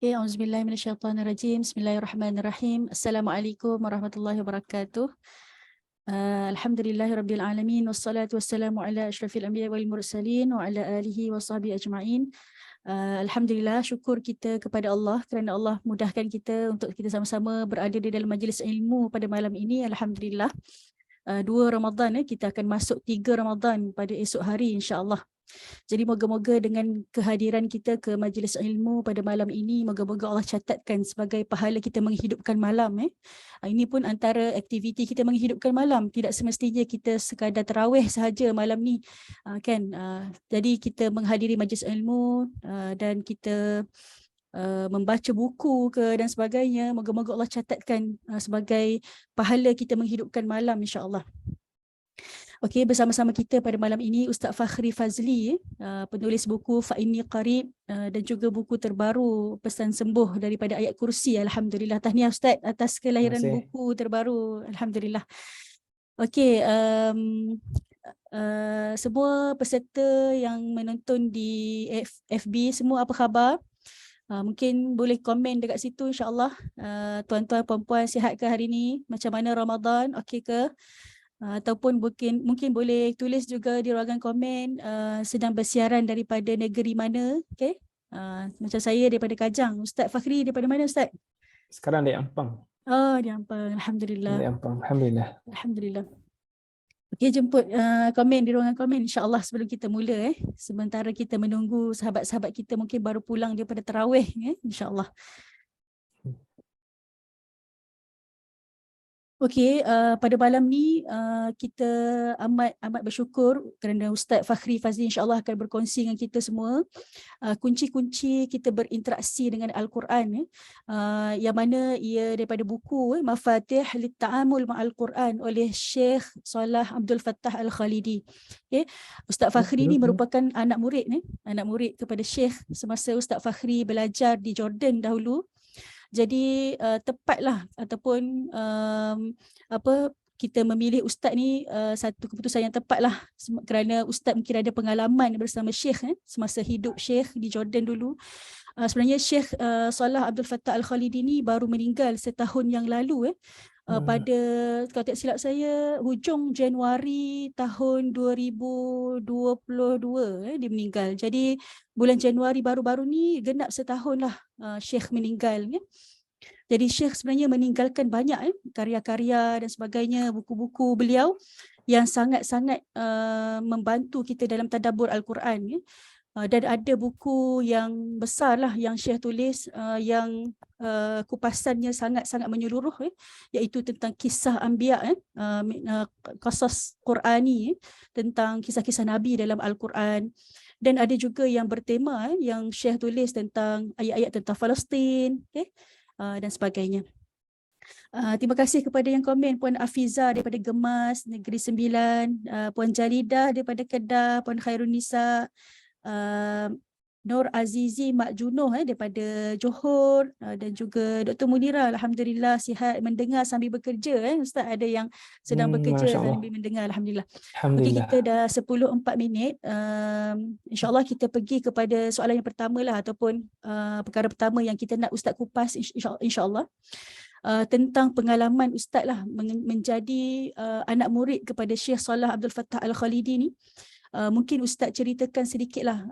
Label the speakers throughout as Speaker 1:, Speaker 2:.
Speaker 1: Okay, auzubillahi minasyaitonirrajim. Bismillahirrahmanirrahim. Assalamualaikum warahmatullahi wabarakatuh. Alhamdulillahirabbil alamin wassalatu wassalamu ala asyrafil anbiya wal mursalin wa ala alihi wasahbihi ajma'in. Alhamdulillah, syukur kita kepada Allah kerana Allah mudahkan kita untuk kita sama-sama berada di dalam majlis ilmu pada malam ini. Alhamdulillah. 2 Ramadan, kita akan masuk 3 Ramadan pada esok hari insya-Allah. Jadi moga-moga dengan kehadiran kita ke majlis ilmu pada malam ini, moga-moga Allah catatkan sebagai pahala kita menghidupkan malam. Ini pun antara aktiviti kita menghidupkan malam. Tidak semestinya kita sekadar tarawih sahaja malam ni, kan? Jadi kita menghadiri majlis ilmu dan kita membaca buku dan sebagainya. Moga-moga Allah catatkan sebagai pahala kita menghidupkan malam insya-Allah. Okey, bersama-sama kita pada malam ini Ustaz Fakhri Fazli, penulis buku Fa Inni Qarib dan juga buku terbaru Pesan Sembuh daripada Ayat Kursi. Alhamdulillah, tahniah Ustaz atas kelahiran buku terbaru. Alhamdulillah. Okey, semua peserta yang menonton di FB semua apa khabar? Mungkin boleh komen dekat situ insya-Allah. Tuan-tuan puan-puan sihat ke hari ni? Macam mana Ramadan? Okey ke? Ataupun mungkin boleh tulis juga di ruangan komen sedang bersiaran daripada negeri mana. Okay? Macam saya daripada Kajang. Ustaz Fakhri daripada mana Ustaz?
Speaker 2: Sekarang di Ampang.
Speaker 1: Oh, di Ampang. Alhamdulillah.
Speaker 2: Di Ampang. Alhamdulillah.
Speaker 1: Alhamdulillah. Okey, jemput komen di ruangan komen insya-Allah sebelum kita mula. Sementara kita menunggu sahabat-sahabat kita mungkin baru pulang daripada tarawih insya-Allah. Okey, pada malam ni kita amat bersyukur kerana Ustaz Fakhri Fazli insya-Allah akan berkongsi dengan kita semua kunci-kunci kita berinteraksi dengan Al-Quran, yang mana ia daripada buku Mafatih Lit-Ta'amul Ma'al Quran oleh Syekh Salah Abdul Fattah Al-Khalidi. Okay. Ustaz Fakhri ni merupakan anak murid kepada Syekh semasa Ustaz Fakhri belajar di Jordan dahulu. Jadi tepatlah ataupun kita memilih ustaz ni satu keputusan yang tepatlah kerana ustaz mungkin ada pengalaman bersama Syekh semasa hidup Syekh di Jordan dulu. Sebenarnya Syekh Salah Abdul Fattah Al-Khalidi ni baru meninggal setahun yang lalu pada, kalau tak silap saya, hujung Januari tahun 2022 dia meninggal. Jadi bulan Januari baru-baru ni genap setahun lah Syekh meninggal. Jadi Syekh sebenarnya meninggalkan banyak karya-karya dan sebagainya, buku-buku beliau yang sangat-sangat membantu kita dalam tadabbur Al-Quran. Dan ada buku yang besar lah yang Syekh tulis yang kupasannya sangat-sangat menyeluruh, iaitu tentang kisah Anbiya, qasas Qurani, tentang kisah-kisah Nabi dalam Al-Quran. Dan ada juga yang bertema yang Syekh tulis tentang ayat-ayat tentang Palestin, dan sebagainya. Terima kasih kepada yang komen, Puan Afiza daripada Gemas, Negeri Sembilan, Puan Jalidah daripada Kedah, Puan Khairunisa, Nur Azizi Mak Junoh daripada Johor, dan juga Dr. Munira, Alhamdulillah sihat mendengar sambil bekerja. Ustaz ada yang sedang bekerja sambil mendengar, Alhamdulillah. Okey, kita dah 10:04. InsyaAllah kita pergi kepada soalan yang pertama lah, ataupun perkara pertama yang kita nak Ustaz kupas insyaAllah. Tentang pengalaman Ustaz lah menjadi anak murid kepada Syekh Salah Abdul Fattah Al-Khalidi ni. Mungkin Ustaz ceritakan sedikitlah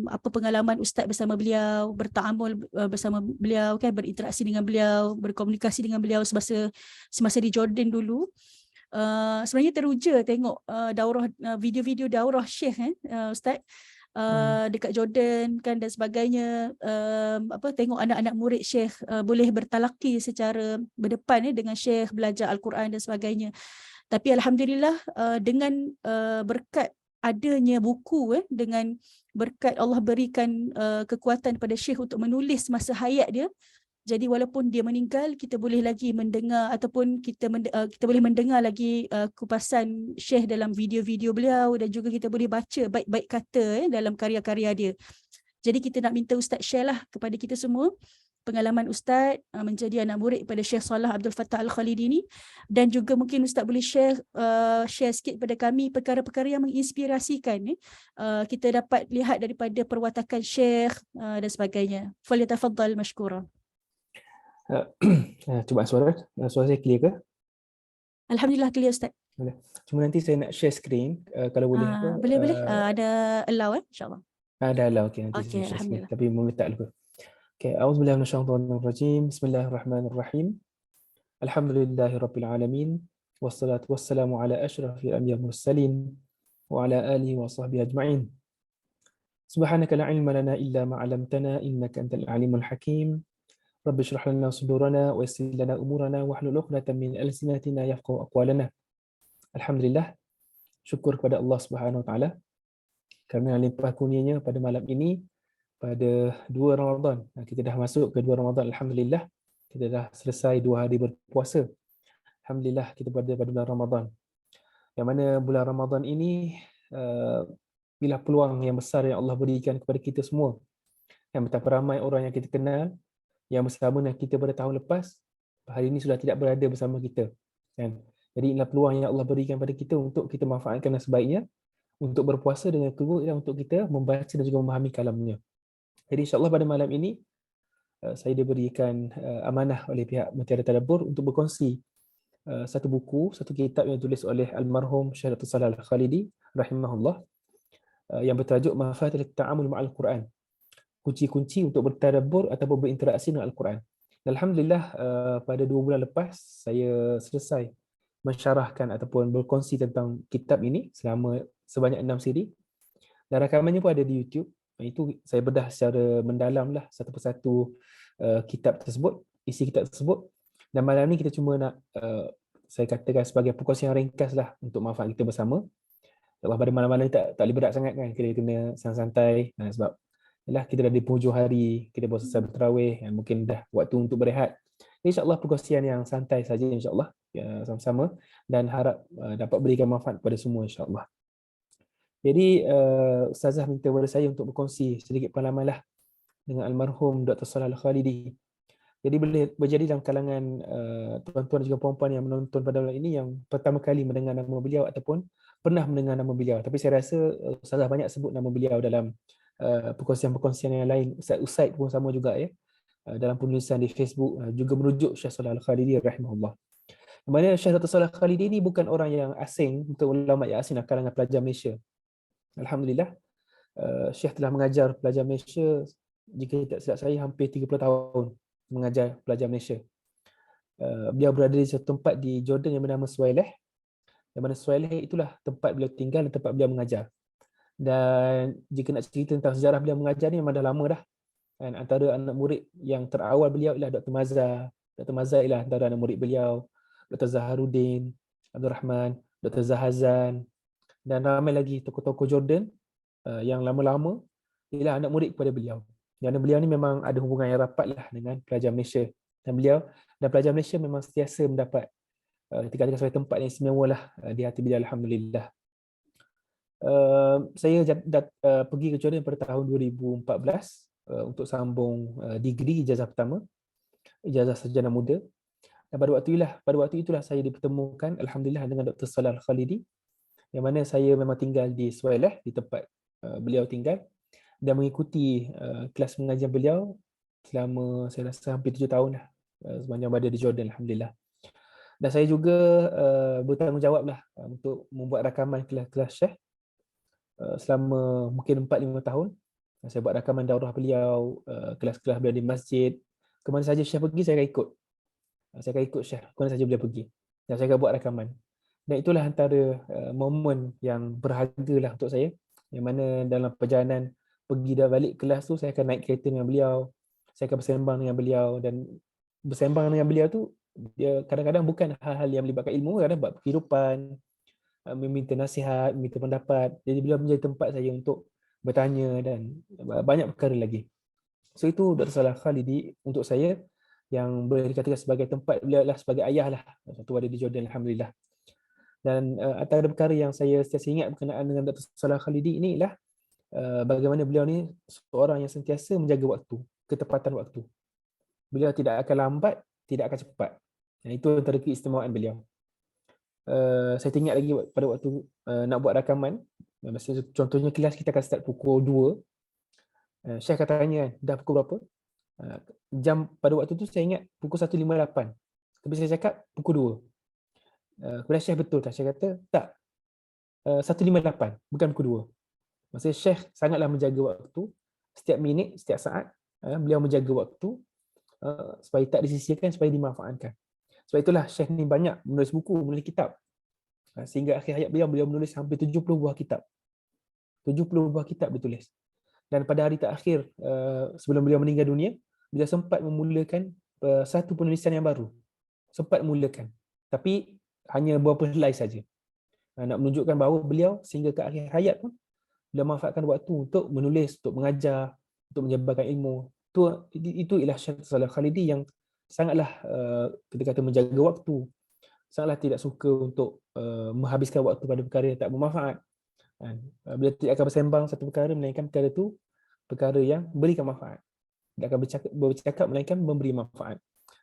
Speaker 1: apa pengalaman Ustaz bersama beliau, bertaamul bersama beliau, kan, berinteraksi dengan beliau, berkomunikasi dengan beliau semasa di Jordan dulu. Sebenarnya teruja tengok video-video daurah Syekh Ustaz dekat Jordan, kan, dan sebagainya. Tengok anak-anak murid Syekh boleh bertalaki secara berdepan dengan Syekh, belajar Al-Quran dan sebagainya. Tapi alhamdulillah dengan berkat adanya buku, dengan berkat Allah berikan kekuatan pada Syekh untuk menulis masa hayat dia. Jadi walaupun dia meninggal, kita boleh lagi mendengar ataupun kita boleh mendengar lagi kupasan Syekh dalam video-video beliau, dan juga kita boleh baca baik-baik kata dalam karya-karya dia. Jadi kita nak minta Ustaz share lah kepada kita semua pengalaman Ustaz menjadi anak murid pada Syekh Salah Abdul Fattah Al-Khalidi ni, dan juga mungkin Ustaz boleh share sikit pada kami perkara-perkara yang menginspirasikan kita dapat lihat daripada perwatakan Syekh dan sebagainya. Falyatafaddal mashkura.
Speaker 2: Cuba suara saya clear ke?
Speaker 1: Alhamdulillah clear Ustaz.
Speaker 2: Boleh. Cuma nanti saya nak share screen kalau boleh ke?
Speaker 1: Boleh. Ada allow insyaAllah.
Speaker 2: Ada lah, okey, nanti
Speaker 1: Okey,
Speaker 2: saya share screen.
Speaker 1: alhamdulillah.
Speaker 2: Tapi meletak dulu. Okey, auzubillahi minasyaitonir rajim. Bismillahirrahmanirrahim. Alhamdulillahirabbil alamin. Wassalatu wassalamu ala asyrafil anbiya'i mursalin wa ala alihi wa sahbihi ajma'in. Subhanaka la ilma lana illa ma 'allamtana innaka antal alimul hakim. Rabbi shrah lana sudurana wa yassir lana umurana wahlul 'uqdatam min alsinatina yafqahu aqwalana. Alhamdulillah, syukur kepada Allah Subhanahu wa taala kerana limpah kurnianya pada malam ini pada 2 Ramadan. Kita dah masuk ke 2 Ramadan, alhamdulillah. Kita dah selesai 2 hari berpuasa. Alhamdulillah kita berada pada bulan Ramadan. Yang mana bulan Ramadan ini bila peluang yang besar yang Allah berikan kepada kita semua. Yang betapa ramai orang yang kita kenal yang bersama dengan kita pada tahun lepas, hari ini sudah tidak berada bersama kita. Kan? Jadi inilah peluang yang Allah berikan pada kita untuk kita manfaatkan yang sebaiknya, untuk berpuasa dengan kedua dan untuk kita membaca dan juga memahami kalamnya. Jadi insya-Allah pada malam ini saya diberikan amanah oleh pihak Mutiara Tadabbur untuk berkongsi satu buku, satu kitab yang ditulis oleh almarhum Syekh Dr. Salah Al-Khalidi rahimahullah yang bertajuk Mafatihut Ta'amul Ma'al Quran. Kunci-kunci untuk bertadabbur ataupun berinteraksi dengan Al-Quran. Alhamdulillah pada 2 bulan lepas saya selesai mensyarahkan ataupun berkongsi tentang kitab ini selama sebanyak 6 siri. Dan rakamannya pun ada di YouTube. Itu saya bedah secara mendalam lah satu persatu kitab tersebut, isi kitab tersebut. Dan malam ni kita cuma nak saya katakan sebagai perkongsian ringkas lah untuk manfaat kita bersama. Sebab pada malam-malam ni tak lebih berat sangat kan, kita kena santai-santai sebab yalah, kita dah di penghujung hari, kita baru selesai berterawih, mungkin dah waktu untuk berehat. InsyaAllah perkongsian yang santai saja insyaAllah sama-sama dan harap dapat berikan manfaat kepada semua insyaAllah. Jadi Ustazah minta kepada saya untuk berkongsi sedikit pengalaman lah dengan almarhum Dr. Salah Al-Khalidi. Jadi boleh berjadi dalam kalangan tuan-tuan dan juga puan-puan yang menonton pada malam ini yang pertama kali mendengar nama beliau ataupun pernah mendengar nama beliau. Tapi saya rasa Ustazah banyak sebut nama beliau dalam perkongsian-perkongsian yang lain. Ustaz pun sama juga ya. Dalam penulisan di Facebook juga merujuk Syekh Salah Al-Khalidi rahimahullah. Di mana Syekh Dr. Salah Al-Khalidi ini bukan orang yang asing, bukan ulama yang asing dalam kalangan pelajar Malaysia. Alhamdulillah, Syekh telah mengajar pelajar Malaysia, jika tak silap saya, hampir 30 tahun mengajar pelajar Malaysia. Beliau berada di satu tempat di Jordan yang bernama Suwaileh. Yang mana Suwaileh itulah tempat beliau tinggal dan tempat beliau mengajar. Dan jika nak cerita tentang sejarah beliau mengajar ni memang dah lama dah. Dan antara anak murid yang terawal beliau ialah Dr. Mazhar. Dr. Mazhar ialah antara anak murid beliau. Dr. Zaharuddin, Abdul Rahman, Dr. Zahazan dan ramai lagi tokoh-tokoh Jordan yang lama-lama ialah anak murid kepada beliau. Kerana beliau ni memang ada hubungan yang rapat lah dengan pelajar Malaysia. Dan pelajar Malaysia memang sentiasa mendapat dikatakan sebagai tempat yang istimewa lah di hati beliau, alhamdulillah. Saya pergi ke Jordan pada tahun 2014 untuk sambung degree ijazah pertama, ijazah sarjana muda. Dan pada waktu itulah saya dipertemukan alhamdulillah dengan Dr. Salah Al-Khalidi, yang mana saya memang tinggal di Suwaileh, di tempat beliau tinggal, dan mengikuti kelas pengajian beliau selama saya rasa hampir 7 tahun lah sepanjang berada di Jordan, alhamdulillah. Dan saya juga bertanggungjawab lah untuk membuat rakaman kelas-kelas Syekh selama mungkin 4-5 tahun. Saya buat rakaman daurah beliau, kelas-kelas beliau di masjid. Kemana saja Syekh pergi, saya akan ikut. Saya akan ikut Syekh, kemana saja beliau pergi. Dan saya akan buat rakaman. Dan itulah antara momen yang berharga lah untuk saya. Yang mana dalam perjalanan pergi dan balik kelas tu, saya akan naik kereta dengan beliau. Saya akan bersembang dengan beliau. Dan bersembang dengan beliau tu, dia kadang-kadang bukan hal-hal yang melibatkan ilmu, kadang buat kehidupan, meminta nasihat, meminta pendapat. Jadi beliau menjadi tempat saya untuk bertanya dan banyak perkara lagi. So itu Dr. Salah Khalidi untuk saya yang boleh dikatakan sebagai tempat beliau lah, sebagai ayah lah. Satu ada di Jordan, alhamdulillah. Dan antara perkara yang saya sentiasa ingat berkenaan dengan Dr. Salah Khalidi ini ialah bagaimana beliau ni seorang yang sentiasa menjaga waktu, ketepatan waktu. Beliau tidak akan lambat, tidak akan cepat. Itu antara keistimewaan beliau. Saya teringat lagi pada waktu nak buat rakaman, contohnya kelas kita akan start pukul 2. Syekh akan tanya, dah pukul berapa? Jam pada waktu tu saya ingat pukul 1.58. Tapi saya cakap pukul 2. Kemudian Syekh betul tak? Syekh kata, tak, 1.58, bukan pukul 2. Maksudnya Syekh sangatlah menjaga waktu, setiap minit, setiap saat, beliau menjaga waktu supaya tak disisihkan, supaya dimanfaatkan. Sebab itulah Syekh ni banyak menulis buku, menulis kitab. Sehingga akhir hayat beliau menulis hampir 70 buah kitab. 70 buah kitab ditulis. Dan pada hari terakhir sebelum beliau meninggal dunia, beliau sempat memulakan satu penulisan yang baru. Sempat mulakan. Tapi hanya beberapa helai saja. Nak menunjukkan bahawa beliau sehingga ke akhir hayat pun, beliau manfaatkan waktu untuk menulis, untuk mengajar, untuk menyebarkan ilmu. Itu ialah Syekh Saleh Khalidi yang sangatlah kita kata menjaga waktu. Sangatlah tidak suka untuk menghabiskan waktu pada perkara yang tak bermanfaat. Beliau tidak akan bersembang satu perkara melainkan perkara itu perkara yang berikan manfaat. Tidak akan bercakap melainkan memberi manfaat.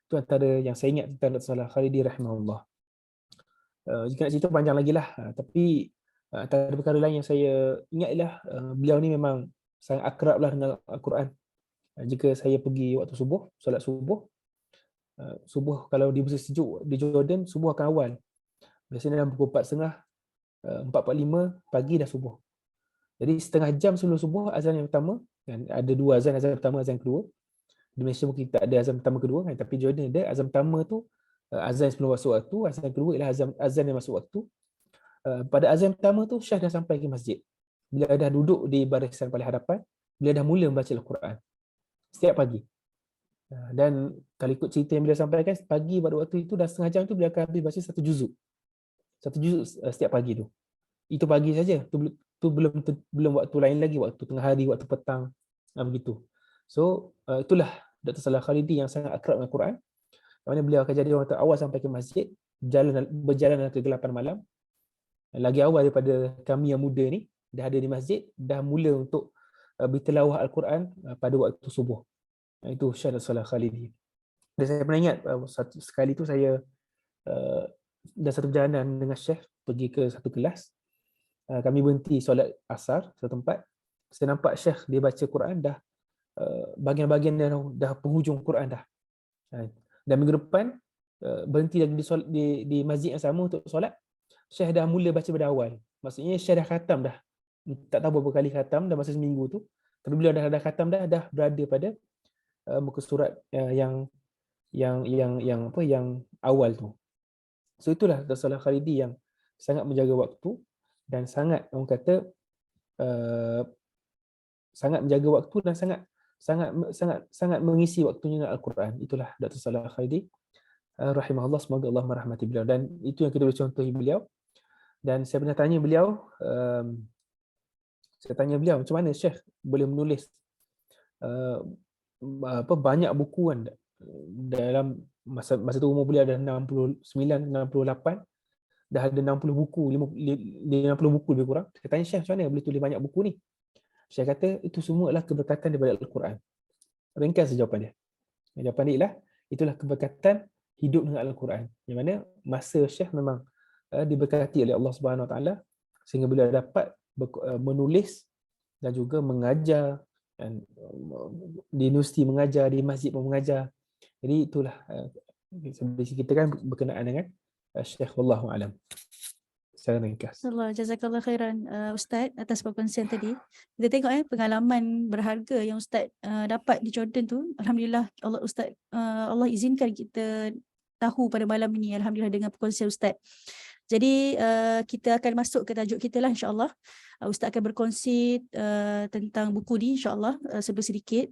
Speaker 2: Itu antara yang saya ingat tentang Dr. Saleh Khalidi rahimahullah. Jika nak cerita panjang lagi lah, tapi antara perkara lain yang saya ingat ialah beliau ni memang sangat akrab lah dengan Al-Quran. Jika saya pergi waktu subuh, solat subuh, kalau di musim sejuk di Jordan, subuh akan awal. Biasanya dalam pukul 4.30, 4.45 pagi dah subuh. Jadi setengah jam sebelum subuh azan yang pertama, dan ada dua azan pertama, azan kedua. Di Malaysia mungkin tak ada azan pertama kedua, tapi Jordan ada. Azan pertama tu azan sebelum masuk waktu, azan kedua ialah azan yang masuk waktu. Pada azan pertama tu Syekh dah sampai ke masjid. Bila dah duduk di barisan paling hadapan, bila dah mula membaca Al-Quran setiap pagi. Dan kalau ikut cerita yang beliau sampaikan, pagi pada waktu itu dah setengah jam tu beliau akan habis baca satu juzuk setiap pagi tu. Itu pagi saja, tu belum waktu lain lagi, waktu tengah hari, waktu petang, begitu. So itulah Dr. Saleh Khalidi yang sangat akrab dengan Quran. Mana beliau akan jadi orang terawal sampai ke masjid, berjalan dalam kegelapan malam. Lagi awal daripada kami yang muda ni, dah ada di masjid, dah mula untuk bertilawah Al-Quran pada waktu subuh. Itu Syekh Dr. Saleh Khalidi. Dan saya pernah ingat sekali tu saya dah satu perjalanan dengan Syekh pergi ke satu kelas. Kami berhenti solat asar satu tempat. Saya nampak Syekh dia baca Quran dah bahagian-bahagian dah penghujung Quran dah. Dan minggu depan berhenti lagi di masjid yang sama untuk solat. Syekh dah mula baca pada awal. Maksudnya Syekh dah khatam dah. Tak tahu berapa kali khatam dah masa seminggu tu. Tapi beliau dah khatam dah berada pada muka surat yang awal tu. So itulah Dr. Saleh Khalidi yang sangat menjaga waktu dan sangat orang kata sangat menjaga waktu dan sangat mengisi waktunya dengan Al-Quran. Itulah Dr. Saleh Khalidi rahimahullah, semoga Allah merahmati beliau. Dan itu yang kita boleh contohi beliau. Dan saya pernah tanya beliau, macam mana Syekh boleh menulis banyak buku kan, dalam masa tu umur beliau dah 69, 68, dah ada 60 buku, 50 buku lebih kurang. Saya tanya Syekh, macam mana boleh tulis banyak buku ni? Syekh kata itu semua adalah keberkatan daripada Al-Quran. Ringkas jawapan dia. Jawapan dia ialah itulah keberkatan hidup dengan Al-Quran. Yang mana masa Syekh memang diberkati oleh Allah Subhanahu Wa Taala sehingga beliau dapat menulis dan juga mengajar, dan di universiti mengajar, di masjid pun mengajar. Jadi itulah kita kan berkenaan dengan Syekh, wallahu alam. Secara ringkas.
Speaker 1: Allah, jazakallah khairan Ustaz atas perkongsian tadi. Kita tengok pengalaman berharga yang Ustaz dapat di Jordan tu. Alhamdulillah Allah izinkan kita tahu pada malam ini, alhamdulillah, dengan perkongsian Ustaz. Jadi kita akan masuk ke tajuk kita lah, insya-Allah. Ustaz akan berkongsi tentang buku ni, insya-Allah, sedikit.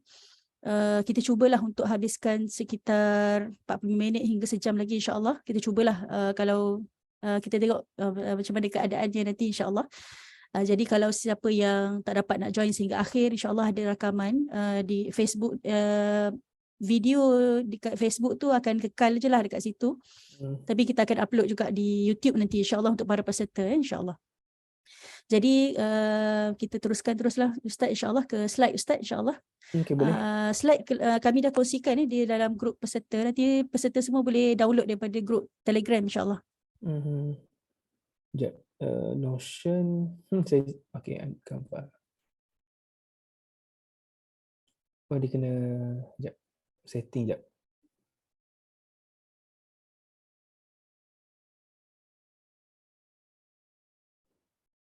Speaker 1: Kita cubalah untuk habiskan sekitar 45 minit hingga sejam lagi, insya-Allah. Kita cubalah kalau kita tengok macam mana keadaannya nanti, insya-Allah. Jadi kalau siapa yang tak dapat nak join sehingga akhir, insya-Allah ada rakaman di Facebook, video dekat Facebook tu akan kekal je lah dekat situ. Tapi kita akan upload juga di YouTube nanti, insya-Allah, untuk para peserta, insya-Allah. Jadi kita teruslah Ustaz, insyaAllah ke slide Ustaz, insyaAllah.
Speaker 2: Okey, boleh.
Speaker 1: Slide kami dah kongsikan di dalam grup peserta. Nanti peserta semua boleh download daripada grup Telegram, insyaAllah.
Speaker 2: Sekejap. Notion. Saya okey, gambar. Oh, dia kena sekejap. Setting sekejap.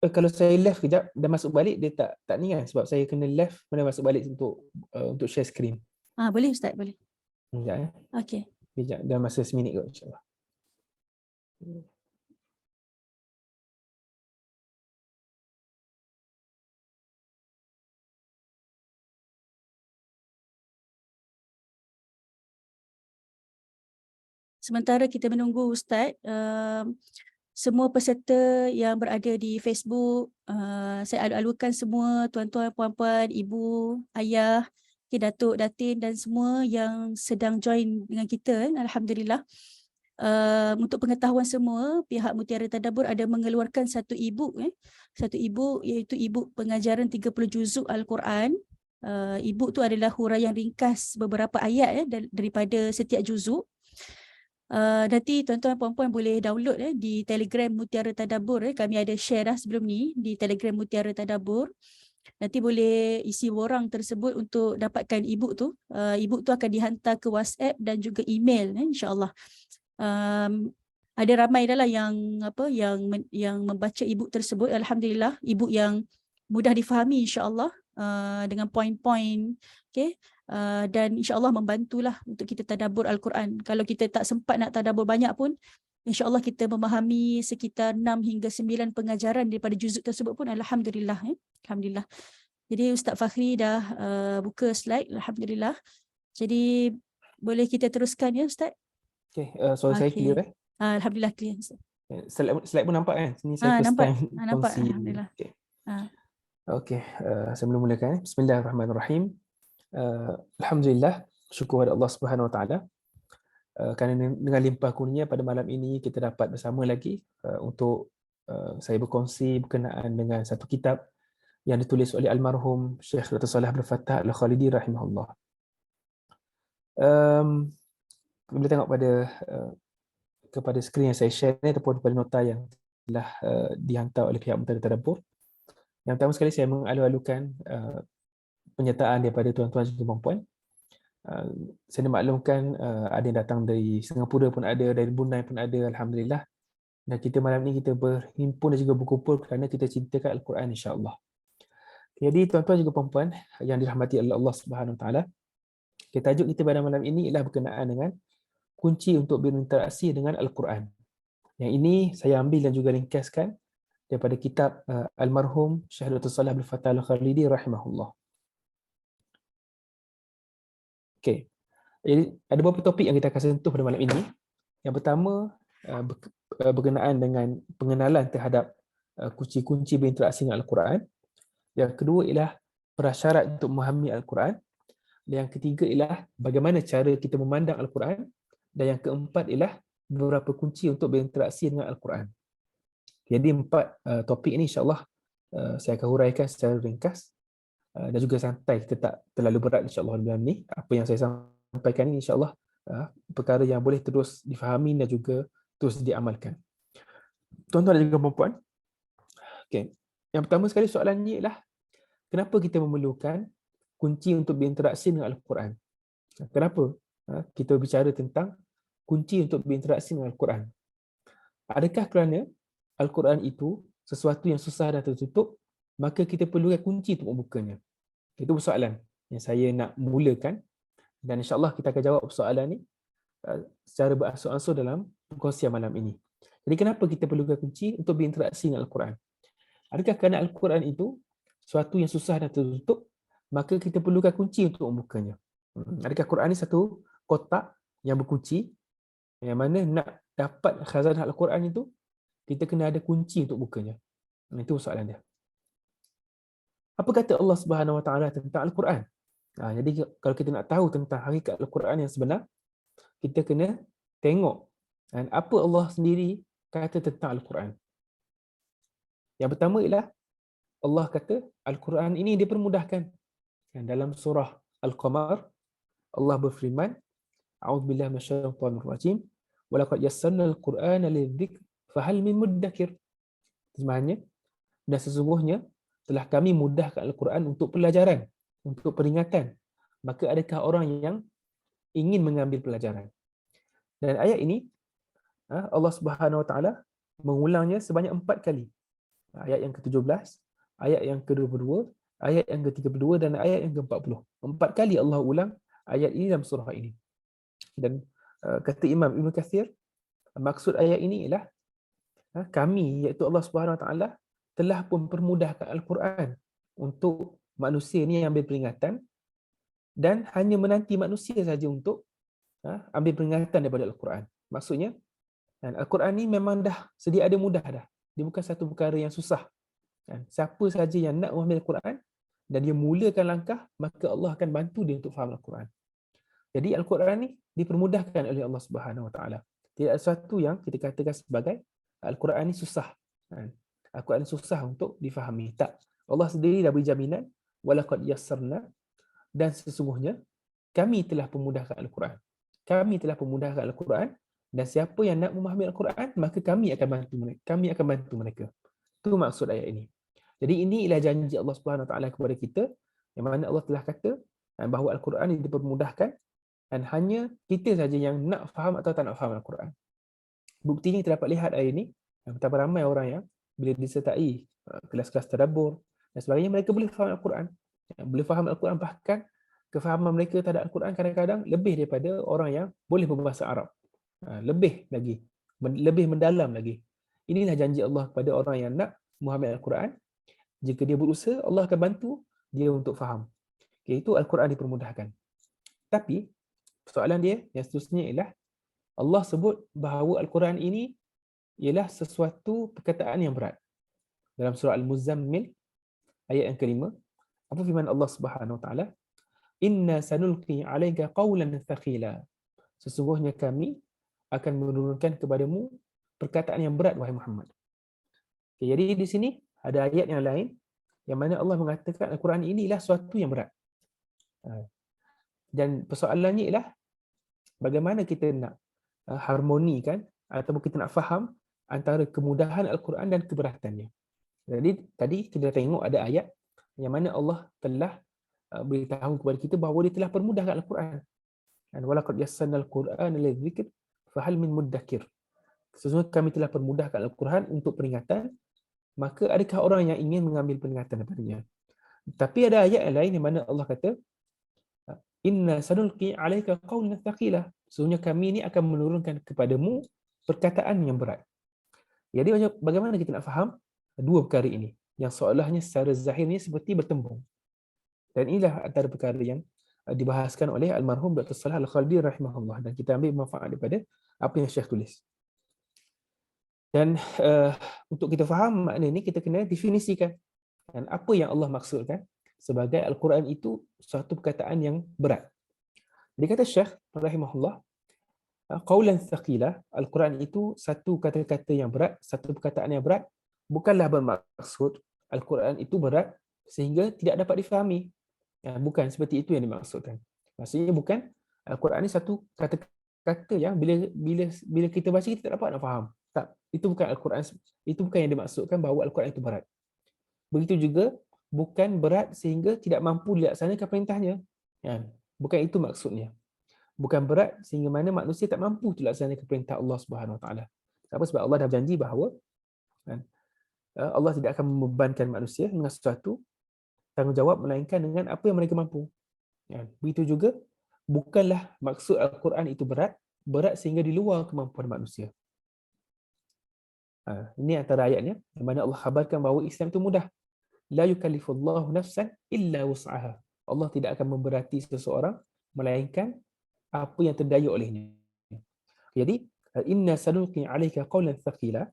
Speaker 2: Kalau saya left kejap dah masuk balik, dia tak ni kan, sebab saya kena left kemudian masuk balik untuk share screen.
Speaker 1: Boleh Ustaz, boleh.
Speaker 2: Sekejap
Speaker 1: Okey.
Speaker 2: Sekejap, dah masa seminit kot insyaAllah.
Speaker 1: Sementara kita menunggu Ustaz, semua peserta yang berada di Facebook, saya alu-alukan semua tuan-tuan, puan-puan, ibu, ayah, datuk, datin dan semua yang sedang join dengan kita, alhamdulillah. Untuk pengetahuan semua, pihak Mutiara Tadabbur ada mengeluarkan satu e-book, iaitu e-book pengajaran 30 juzuk Al-Quran. E-book tu adalah huraian ringkas beberapa ayat daripada setiap juzuk. Nanti tuan-tuan puan-puan boleh download di Telegram Mutiara Tadabbur. Kami ada share dah sebelum ni di Telegram Mutiara Tadabbur. Nanti boleh isi borang tersebut untuk dapatkan e-book tu. E-book tu akan dihantar ke WhatsApp dan juga email, insya-Allah. Ada ramai dah lah yang membaca e-book tersebut. Alhamdulillah, e-book yang mudah difahami, insya-Allah, dengan poin-poin, okey. Dan insya-Allah membantulah untuk kita tadabbur Al-Quran. Kalau kita tak sempat nak tadabbur banyak pun, insya-Allah kita memahami sekitar 6 hingga 9 pengajaran daripada juzuk tersebut pun alhamdulillah. Alhamdulillah. Jadi Ustaz Fakhri dah buka slide, alhamdulillah. Jadi boleh kita teruskan ya Ustaz?
Speaker 2: Okey, suara saya clear
Speaker 1: Alhamdulillah clear Ustaz.
Speaker 2: Slide pun nampak kan? Ini saya first
Speaker 1: nampak.
Speaker 2: time
Speaker 1: Nampak,
Speaker 2: kongsi.
Speaker 1: alhamdulillah.
Speaker 2: Okey, sebelum mulakan, bismillahirrahmanirrahim. Alhamdulillah, syukur kepada Allah Subhanahu Wa Taala kerana dengan limpah kurnia pada malam ini kita dapat bersama lagi untuk saya berkongsi berkenaan dengan satu kitab yang ditulis oleh almarhum Syekh Dr. Saleh Abdul Fattah Al-Khalidi rahimahullah. Boleh tengok kepada skrin yang saya share ni ataupun pada nota yang telah dihantar oleh pihak Mutiara Tadabbur. Yang pertama sekali saya mengalu-alukan penyertaan daripada tuan-tuan dan puan-puan. Saya maklumkan ada yang datang dari Singapura pun ada, dari Brunei pun ada, alhamdulillah. Dan kita malam ni kita berhimpun dan juga berkumpul kerana kita cintakan Al-Quran, insya-Allah. Jadi tuan-tuan juga puan-puan yang dirahmati oleh Allah Subhanahu Wa Taala, tajuk kita pada malam ini ialah berkenaan dengan kunci untuk berinteraksi dengan Al-Quran. Yang ini saya ambil dan juga ringkaskan daripada kitab almarhum Syekh Dr. Saleh Abdul Fattah Al-Khalidi rahimahullah. Okey. Jadi ada beberapa topik yang kita akan sentuh pada malam ini. Yang pertama berkenaan dengan pengenalan terhadap kunci-kunci berinteraksi dengan Al-Quran. Yang kedua ialah prasyarat untuk memahami Al-Quran. Dan yang ketiga ialah bagaimana cara kita memandang Al-Quran. Dan yang keempat ialah beberapa kunci untuk berinteraksi dengan Al-Quran. Jadi 4 topik ini insya-Allah saya akan huraikan secara ringkas dan juga santai, kita tak terlalu berat insya-Allah dalam ni. Apa yang saya sampaikan ini insya-Allah perkara yang boleh terus difahami dan juga terus diamalkan. Tuan-tuan dan juga puan-puan. Okey. Yang pertama sekali soalannya ialah kenapa kita memerlukan kunci untuk berinteraksi dengan Al-Quran? Kenapa kita berbicara tentang kunci untuk berinteraksi dengan Al-Quran? Adakah kerana Al-Quran itu sesuatu yang susah dan tertutup, maka kita perlukan kunci untuk membukanya? Itu persoalan yang saya nak mulakan dan insya-Allah kita akan jawab soalan ni secara beransur-ansur dalam perkongsian malam ini. Jadi kenapa kita perlukan kunci untuk berinteraksi dengan Al-Quran? Adakah kerana Al-Quran itu sesuatu yang susah dan tertutup, maka kita perlukan kunci untuk membukanya? Adakah Quran ini satu kotak yang berkunci, yang mana nak dapat khazanah Al-Quran itu, kita kena ada kunci untuk bukanya? Itu soalan dia. Apa kata Allah Subhanahu Wa Taala tentang Al-Quran? Jadi kalau kita nak tahu tentang hakikat Al-Quran yang sebenar, kita kena tengok apa Allah sendiri kata tentang Al-Quran. Yang pertama ialah Allah kata Al-Quran ini dipermudahkan. Dalam surah Al-Qamar, Allah berfirman, A'udzubillahi minasyaitonir rajim, wa laqad yassarna al-Qur'ana lidzikr fahal min muddakir. Terjemahannya, dan sesungguhnya telah kami mudahkan Al-Quran untuk pelajaran, untuk peringatan. Maka adakah orang yang ingin mengambil pelajaran? Dan ayat ini Allah Subhanahu Wa Taala mengulangnya sebanyak 4 kali. Ayat yang ke-17, ayat yang ke-22, ayat yang ke-32 dan ayat yang ke-40. 4 kali Allah ulang ayat ini dalam surah ini. Dan kata Imam Ibn Kathir, maksud ayat ini ialah kami, iaitu Allah Subhanahu Wa Taala, telah pun permudahkan Al-Quran untuk manusia ni yang ambil peringatan, dan hanya menanti manusia saja untuk ambil peringatan daripada Al-Quran. Maksudnya, Al-Quran ni memang dah sedia ada mudah dah. Dia bukan satu perkara yang susah. Siapa saja yang nak mengambil Al-Quran dan dia mulakan langkah, maka Allah akan bantu dia untuk faham Al-Quran. Jadi Al-Quran ni dipermudahkan oleh Allah Subhanahu Wa Taala. Tidak ada sesuatu yang kita katakan sebagai Al-Quran ni susah. Al-Quran susah untuk difahami. Tak. Allah sendiri dah beri jaminan, walaqad yassarna, dan sesungguhnya kami telah pemudahkan Al-Quran. Kami telah pemudahkan Al-Quran, dan siapa yang nak memahami Al-Quran, maka kami akan bantu mereka. Kami akan bantu mereka. Itu maksud ayat ini. Jadi ini ialah janji Allah Subhanahu Wa Taala kepada kita, yang mana Allah telah kata bahawa Al-Quran ini dipermudahkan, dan hanya kita saja yang nak faham atau tak nak faham Al-Quran. Buktinya kita dapat lihat ayat ini, betapa ramai orang yang bila disertai kelas-kelas tadabbur dan sebagainya, mereka boleh faham Al-Quran. Boleh faham Al-Quran, bahkan kefahaman mereka terhadap Al-Quran kadang-kadang lebih daripada orang yang boleh berbahasa Arab. Lebih lagi, lebih mendalam lagi. Inilah janji Allah kepada orang yang nak memahami Al-Quran. Jika dia berusaha, Allah akan bantu dia untuk faham. Itu Al-Quran dipermudahkan. Tapi soalan dia yang seterusnya ialah, Allah sebut bahawa Al-Quran ini ialah sesuatu perkataan yang berat. Dalam surah Al-Muzammil ayat yang ke-5, apa firman Allah Subhanahu Wa Taala? Inna sanulqi 'alaika qawlan thaqila. Sesungguhnya kami akan menurunkan kepadamu perkataan yang berat, wahai Muhammad. Jadi di sini ada ayat yang lain yang mana Allah mengatakan Al-Quran ini ialah sesuatu yang berat. Dan persoalannya ialah bagaimana kita nak harmonikan ataupun kita nak faham antara kemudahan Al-Quran dan keberatannya. Jadi tadi kita tengok ada ayat yang mana Allah telah beritahu kepada kita bahawa dia telah permudahkan Al-Quran. Dan walaqad yassarna al-Qur'ana lidzikr fahal min muddakir. Sesungguhnya kami telah permudahkan Al-Quran untuk peringatan, maka adakah orang yang ingin mengambil peringatan daripadanya? Tapi ada ayat yang lain di mana Allah kata, Inna sanulqi 'alaika qawlan thaqila. Sesungguhnya kami ini akan menurunkan kepadamu perkataan yang berat. Jadi bagaimana kita nak faham dua perkara ini yang seolahnya secara zahirnya seperti bertembung? Dan inilah antara perkara yang dibahaskan oleh almarhum Dr. Salah Al-Khaldi rahimahullah, dan kita ambil manfaat daripada apa yang Syekh tulis. Dan untuk kita faham makna ini, kita kena definisikan dan apa yang Allah maksudkan sebagai Al-Quran itu suatu perkataan yang berat. Dia kata Syekh rahimahullah, qawlan thaqila, Al-Quran itu satu kata-kata yang berat, satu perkataan yang berat, bukanlah bermaksud Al-Quran itu berat sehingga tidak dapat difahami. Bukan seperti itu yang dimaksudkan. Maksudnya bukan Al-Quran ini satu kata-kata yang bila kita baca kita tak dapat nak faham. Tak, itu bukan Al-Quran, itu bukan yang dimaksudkan bahawa Al-Quran itu berat. Begitu juga bukan berat sehingga tidak mampu dilaksanakan perintahnya. Bukan itu maksudnya. Bukan berat sehingga mana manusia tak mampu dilaksanakan perintah Allah Subhanahu Wa Taala. Kenapa? Sebab Allah dah berjanji bahawa Allah tidak akan membebankan manusia dengan sesuatu tanggungjawab melainkan dengan apa yang mereka mampu. Begitu juga bukanlah maksud Al-Quran itu berat sehingga di luar kemampuan manusia. Ini antara ayatnya di mana Allah khabarkan bahawa Islam itu mudah. La yukallifullahu nafsan illa wus'aha. Allah tidak akan memberati seseorang melainkan apa yang terdaya olehnya. Jadi inna sanulqi 'alaika qawlan thaqila,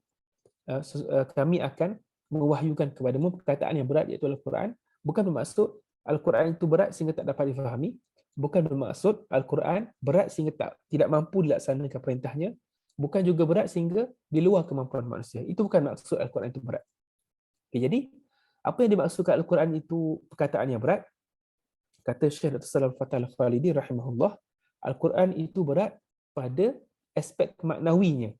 Speaker 2: kami akan mewahyukan kepadamu perkataan yang berat, iaitu Al-Quran. Bukan bermaksud Al-Quran itu berat sehingga tak dapat difahami. Bukan bermaksud Al-Quran berat sehingga tidak mampu dilaksanakan perintahnya. Bukan juga berat sehingga di luar kemampuan manusia. Itu bukan maksud Al-Quran itu berat. Jadi Apa yang dimaksudkan Al-Quran itu perkataan yang berat? Kata Syekh Dr. Salam Fathah Al-Falidi rahimahullah, Al-Quran itu berat pada aspek maknawinya,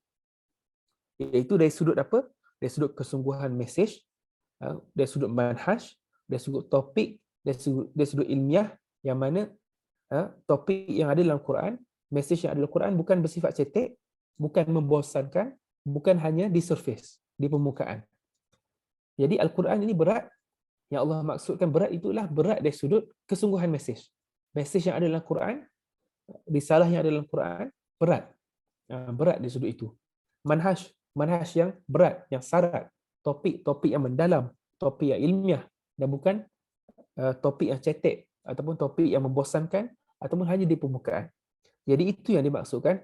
Speaker 2: iaitu dari sudut apa? Dari sudut kesungguhan mesej, dari sudut manhaj, dari sudut topik, dari sudut ilmiah, yang mana topik yang ada dalam Quran, mesej yang ada dalam Quran bukan bersifat cetek, bukan membosankan, bukan hanya di surface, di permukaan. Jadi Al-Quran ini berat. Yang Allah maksudkan berat itulah berat dari sudut kesungguhan mesej. Mesej yang ada dalam Quran, risalah yang ada dalam Quran, berat. Berat dari sudut itu. Manhaj yang berat, yang syarat. Topik yang mendalam, topik yang ilmiah, dan bukan topik yang cetek, ataupun topik yang membosankan, ataupun hanya di permukaan. Jadi itu yang dimaksudkan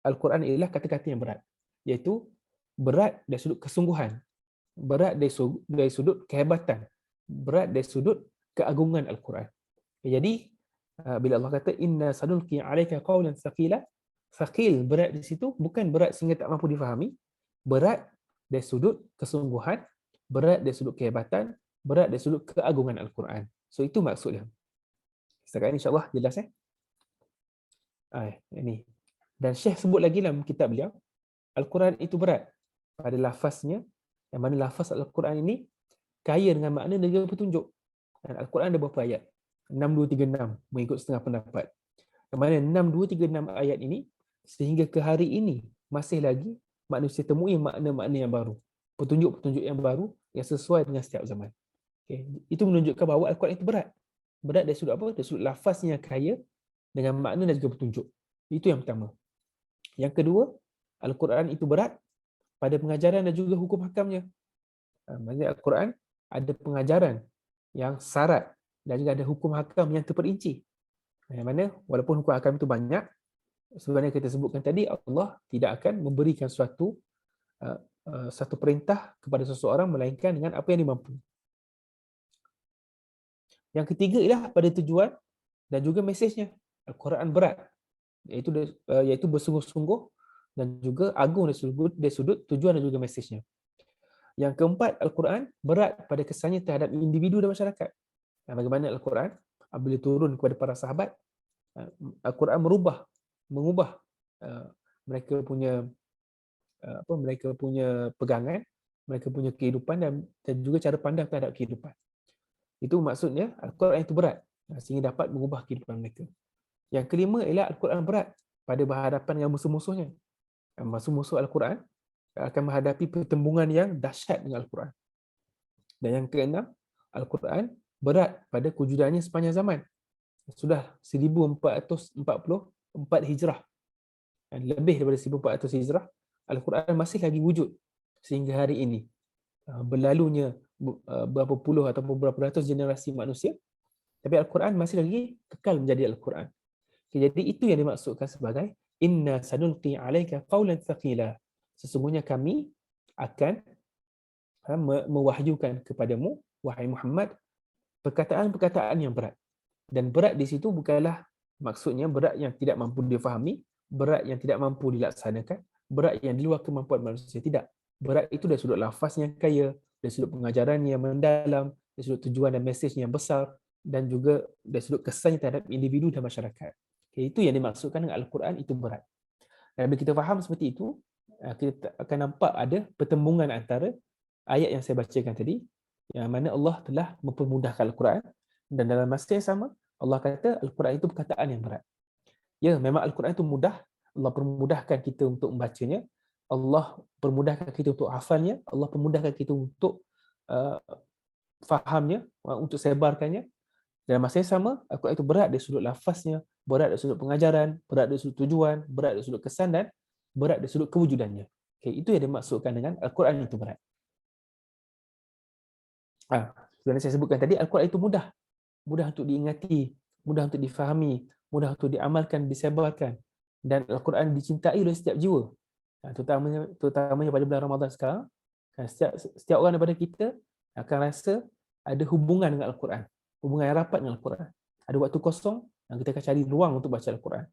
Speaker 2: Al-Quran ialah kata-kata yang berat. Iaitu berat dari sudut kesungguhan, berat dari sudut kehebatan, berat dari sudut keagungan Al-Quran. Jadi bila Allah kata inna sanulqi 'alaika qawlan thaqila, thaqil berat di situ bukan berat sehingga tak mampu difahami, berat dari sudut kesungguhan, berat dari sudut kehebatan, berat dari sudut keagungan Al-Quran. So itu maksudnya. Setakat ini insya-Allah jelas ini. Dan Syekh sebut lagi dalam kitab beliau, Al-Quran itu berat pada lafaznya, yang mana lafaz Al-Quran ini kaya dengan makna dan juga petunjuk. Dan Al-Quran ada berapa ayat? 6236 mengikut setengah pendapat. Yang mana 6236 ayat ini sehingga ke hari ini masih lagi manusia temui makna-makna yang baru, petunjuk-petunjuk yang baru yang sesuai dengan setiap zaman. Okay. Itu menunjukkan bahawa Al-Quran itu berat. Berat dari sudut apa? Dari sudut lafaznya kaya dengan makna dan juga petunjuk. Itu yang pertama. Yang kedua, Al-Quran itu berat pada pengajaran dan juga hukum hakamnya. Maksudnya Al-Quran ada pengajaran yang syarat dan juga ada hukum hakam yang terperinci. Yang mana walaupun hukum hakam itu banyak, sebenarnya kita sebutkan tadi, Allah tidak akan memberikan satu perintah kepada seseorang melainkan dengan apa yang dimampu. Yang ketiga ialah pada tujuan dan juga mesejnya. Al-Quran berat, iaitu bersungguh-sungguh dan juga agung dari sudut tujuan dan juga mesejnya. Yang keempat, Al-Quran berat pada kesannya terhadap individu dan masyarakat. Bagaimana Al-Quran apabila turun kepada para sahabat, Al-Quran mengubah mereka punya pegangan, mereka punya kehidupan dan juga cara pandang terhadap kehidupan. Itu maksudnya Al-Quran itu berat sehingga dapat mengubah kehidupan mereka. Yang kelima ialah Al-Quran berat pada berhadapan dengan musuh-musuhnya. Musuh-musuh Al-Quran akan menghadapi pertembungan yang dahsyat dengan Al-Quran. Dan yang keenam, Al-Quran berat pada kewujudannya sepanjang zaman. Sudah 1444 Hijrah. Dan lebih daripada 1400 Hijrah, Al-Quran masih lagi wujud sehingga hari ini. Berlalunya berapa puluh atau beberapa ratus generasi manusia, tapi Al-Quran masih lagi kekal menjadi Al-Quran. Jadi itu yang dimaksudkan sebagai inna sanulqi 'alaika qawlan thaqila. Sesungguhnya kami akan mewahyukan kepadamu, wahai Muhammad, perkataan-perkataan yang berat. Dan berat di situ bukanlah maksudnya berat yang tidak mampu difahami, berat yang tidak mampu dilaksanakan, berat yang di luar kemampuan manusia. Tidak. Berat itu dari sudut lafaz yang kaya, dari sudut pengajaran yang mendalam, dari sudut tujuan dan mesej yang besar, dan juga dari sudut kesannya terhadap individu dan masyarakat. Itu yang dimaksudkan dengan Al-Quran itu berat. Dan bila kita faham seperti itu, kita akan nampak ada pertembungan antara ayat yang saya bacakan tadi, yang mana Allah telah mempermudahkan Al-Quran, dan dalam masa yang sama, Allah kata Al-Quran itu perkataan yang berat. Ya, memang Al-Quran itu mudah, Allah permudahkan kita untuk membacanya, Allah permudahkan kita untuk hafalnya, Allah permudahkan kita untuk fahamnya, untuk sebarkannya. Dalam masa yang sama, Al-Quran itu berat dari sudut lafaznya, berat dari sudut pengajaran, berat dari sudut tujuan, berat dari sudut kesan, dan berat dari sudut kewujudannya. Itu yang dimaksudkan dengan Al-Quran itu berat. Sebenarnya saya sebutkan tadi, Al-Quran itu mudah untuk diingati, mudah untuk difahami, mudah untuk diamalkan, disebarkan. Dan Al-Quran dicintai oleh setiap jiwa. Terutamanya pada bulan Ramadan sekarang, setiap orang daripada kita akan rasa ada hubungan dengan Al-Quran, hubungan yang rapat dengan Al-Quran. Ada waktu kosong yang kita akan cari ruang untuk baca Al-Quran.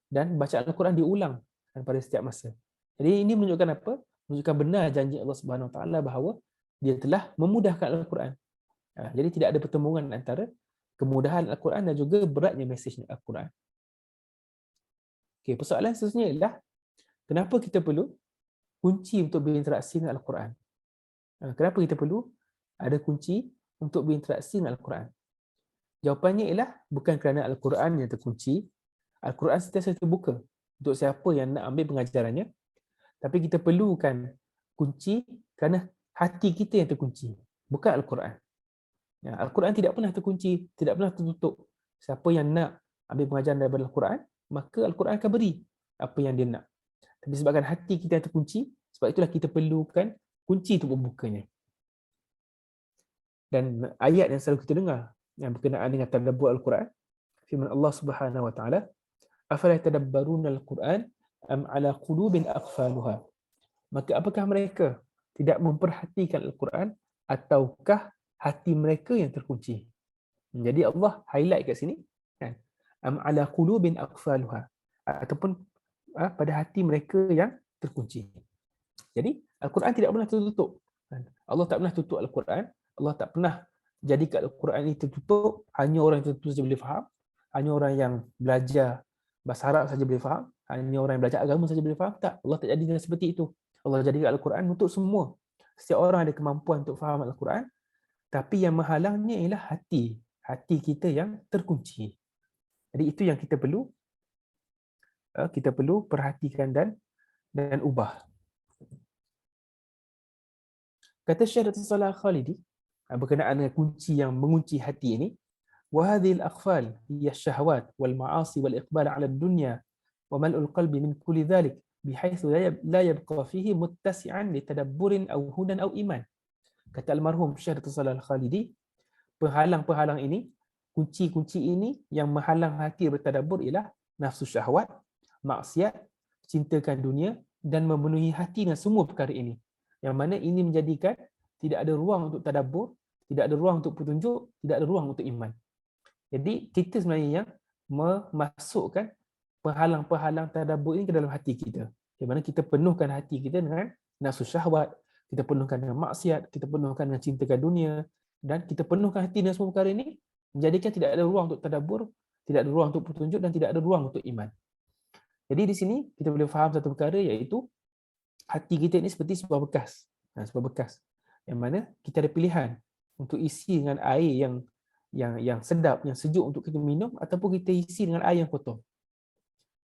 Speaker 2: Dan baca Al-Quran diulang pada setiap masa. Jadi ini menunjukkan apa? Menunjukkan benar janji Allah Subhanahu Wa Taala bahawa Dia telah memudahkan Al-Quran. Jadi tidak ada pertemuan antara kemudahan Al-Quran dan juga beratnya mesej Al-Quran. Okay, persoalan seterusnya ialah kenapa kita perlu kunci untuk berinteraksi dengan Al-Quran? Kenapa kita perlu ada kunci untuk berinteraksi dengan Al-Quran? Jawapannya ialah bukan kerana Al-Quran yang terkunci. Al-Quran sentiasa terbuka untuk siapa yang nak ambil pengajarannya. Tapi kita perlukan kunci kerana hati kita yang terkunci, bukan Al-Quran. Al-Quran tidak pernah terkunci, tidak pernah tertutup. Siapa yang nak ambil pengajaran daripada Al-Quran, maka Al-Quran akan beri apa yang dia nak. Tapi sebabkan hati kita yang terkunci, sebab itulah kita perlukan kunci untuk membukanya. Dan ayat yang selalu kita dengar yang berkenaan dengan tadabbur Al-Quran, firman Allah Subhanahu wa taala, afala tadabbaruna al-Quran am ala qulubin aqfaluha. Maka apakah mereka tidak memperhatikan Al-Quran ataukah hati mereka yang terkunci? Jadi Allah highlight kat sini kan, am ala qulubin aqfaluha, ataupun pada hati mereka yang terkunci. Jadi Al-Quran tidak pernah tertutup. Allah tak pernah tutup Al-Quran. Allah tak pernah jadikan Al-Quran ini tertutup, hanya orang yang tertentu saja boleh faham, hanya orang yang belajar bahasa Arab saja boleh faham, hanya orang yang belajar agama saja boleh faham. Tak, Allah tak jadikan seperti itu. Allah jadikan Al-Quran untuk semua. Setiap orang ada kemampuan untuk faham Al-Quran, tapi yang menghalangnya ialah hati kita yang terkunci. Jadi itu yang kita perlu perhatikan dan ubah. Kata Syekh Dr. Salah Khalidi berkenaan dengan kunci yang mengunci hati ini, wa hadhil aqfal hiya syahwat wal ma'asi wal iqbal 'ala ad-dunya wa mal'ul qalbi min kulli dhalik bihaitsu la yabqa fihi muttasi'an li tadabburin aw hudan aw iman. Kata almarhum Syekh Dr. Salah Khalidi, penghalang-penghalang ini, kunci-kunci ini yang menghalang hati bertadabbur ialah nafsu syahwat, maksiat, cintakan dunia dan memenuhi hati dengan semua perkara ini. Yang mana ini menjadikan tidak ada ruang untuk tadabbur, tidak ada ruang untuk petunjuk, tidak ada ruang untuk iman. Jadi kita sebenarnya yang memasukkan penghalang-penghalang tadabbur ini ke dalam hati kita. Di mana kita penuhkan hati kita dengan nafsu syahwat, kita penuhkan dengan maksiat, kita penuhkan dengan cintakan dunia, dan kita penuhkan hati dengan semua perkara ini, menjadikan tidak ada ruang untuk tadabbur, tidak ada ruang untuk petunjuk, dan tidak ada ruang untuk iman. Jadi di sini kita boleh faham satu perkara, iaitu hati kita ini seperti sebuah bekas. Sebuah bekas. Yang mana kita ada pilihan untuk isi dengan air yang sedap, yang sejuk untuk kita minum, ataupun kita isi dengan air yang kotor.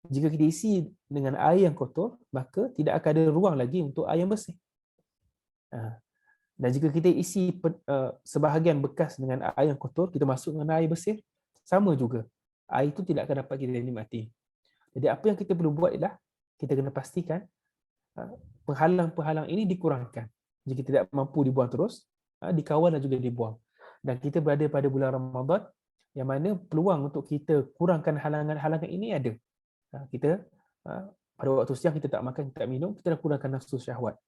Speaker 2: Jika kita isi dengan air yang kotor, maka tidak akan ada ruang lagi untuk air yang bersih. Dan jika kita isi sebahagian bekas dengan air yang kotor, kita masuk dengan air bersih, sama juga. Air itu tidak akan dapat kita nikmati. Jadi apa yang kita perlu buat ialah kita kena pastikan penghalang-penghalang ini dikurangkan. Jika tidak mampu dibuang terus, dikawal dan juga dibuang. Dan kita berada pada bulan Ramadan, yang mana peluang untuk kita kurangkan halangan-halangan ini ada. Kita pada waktu siang kita tak makan, kita tak minum, kita dah kurangkan nafsu syahwat.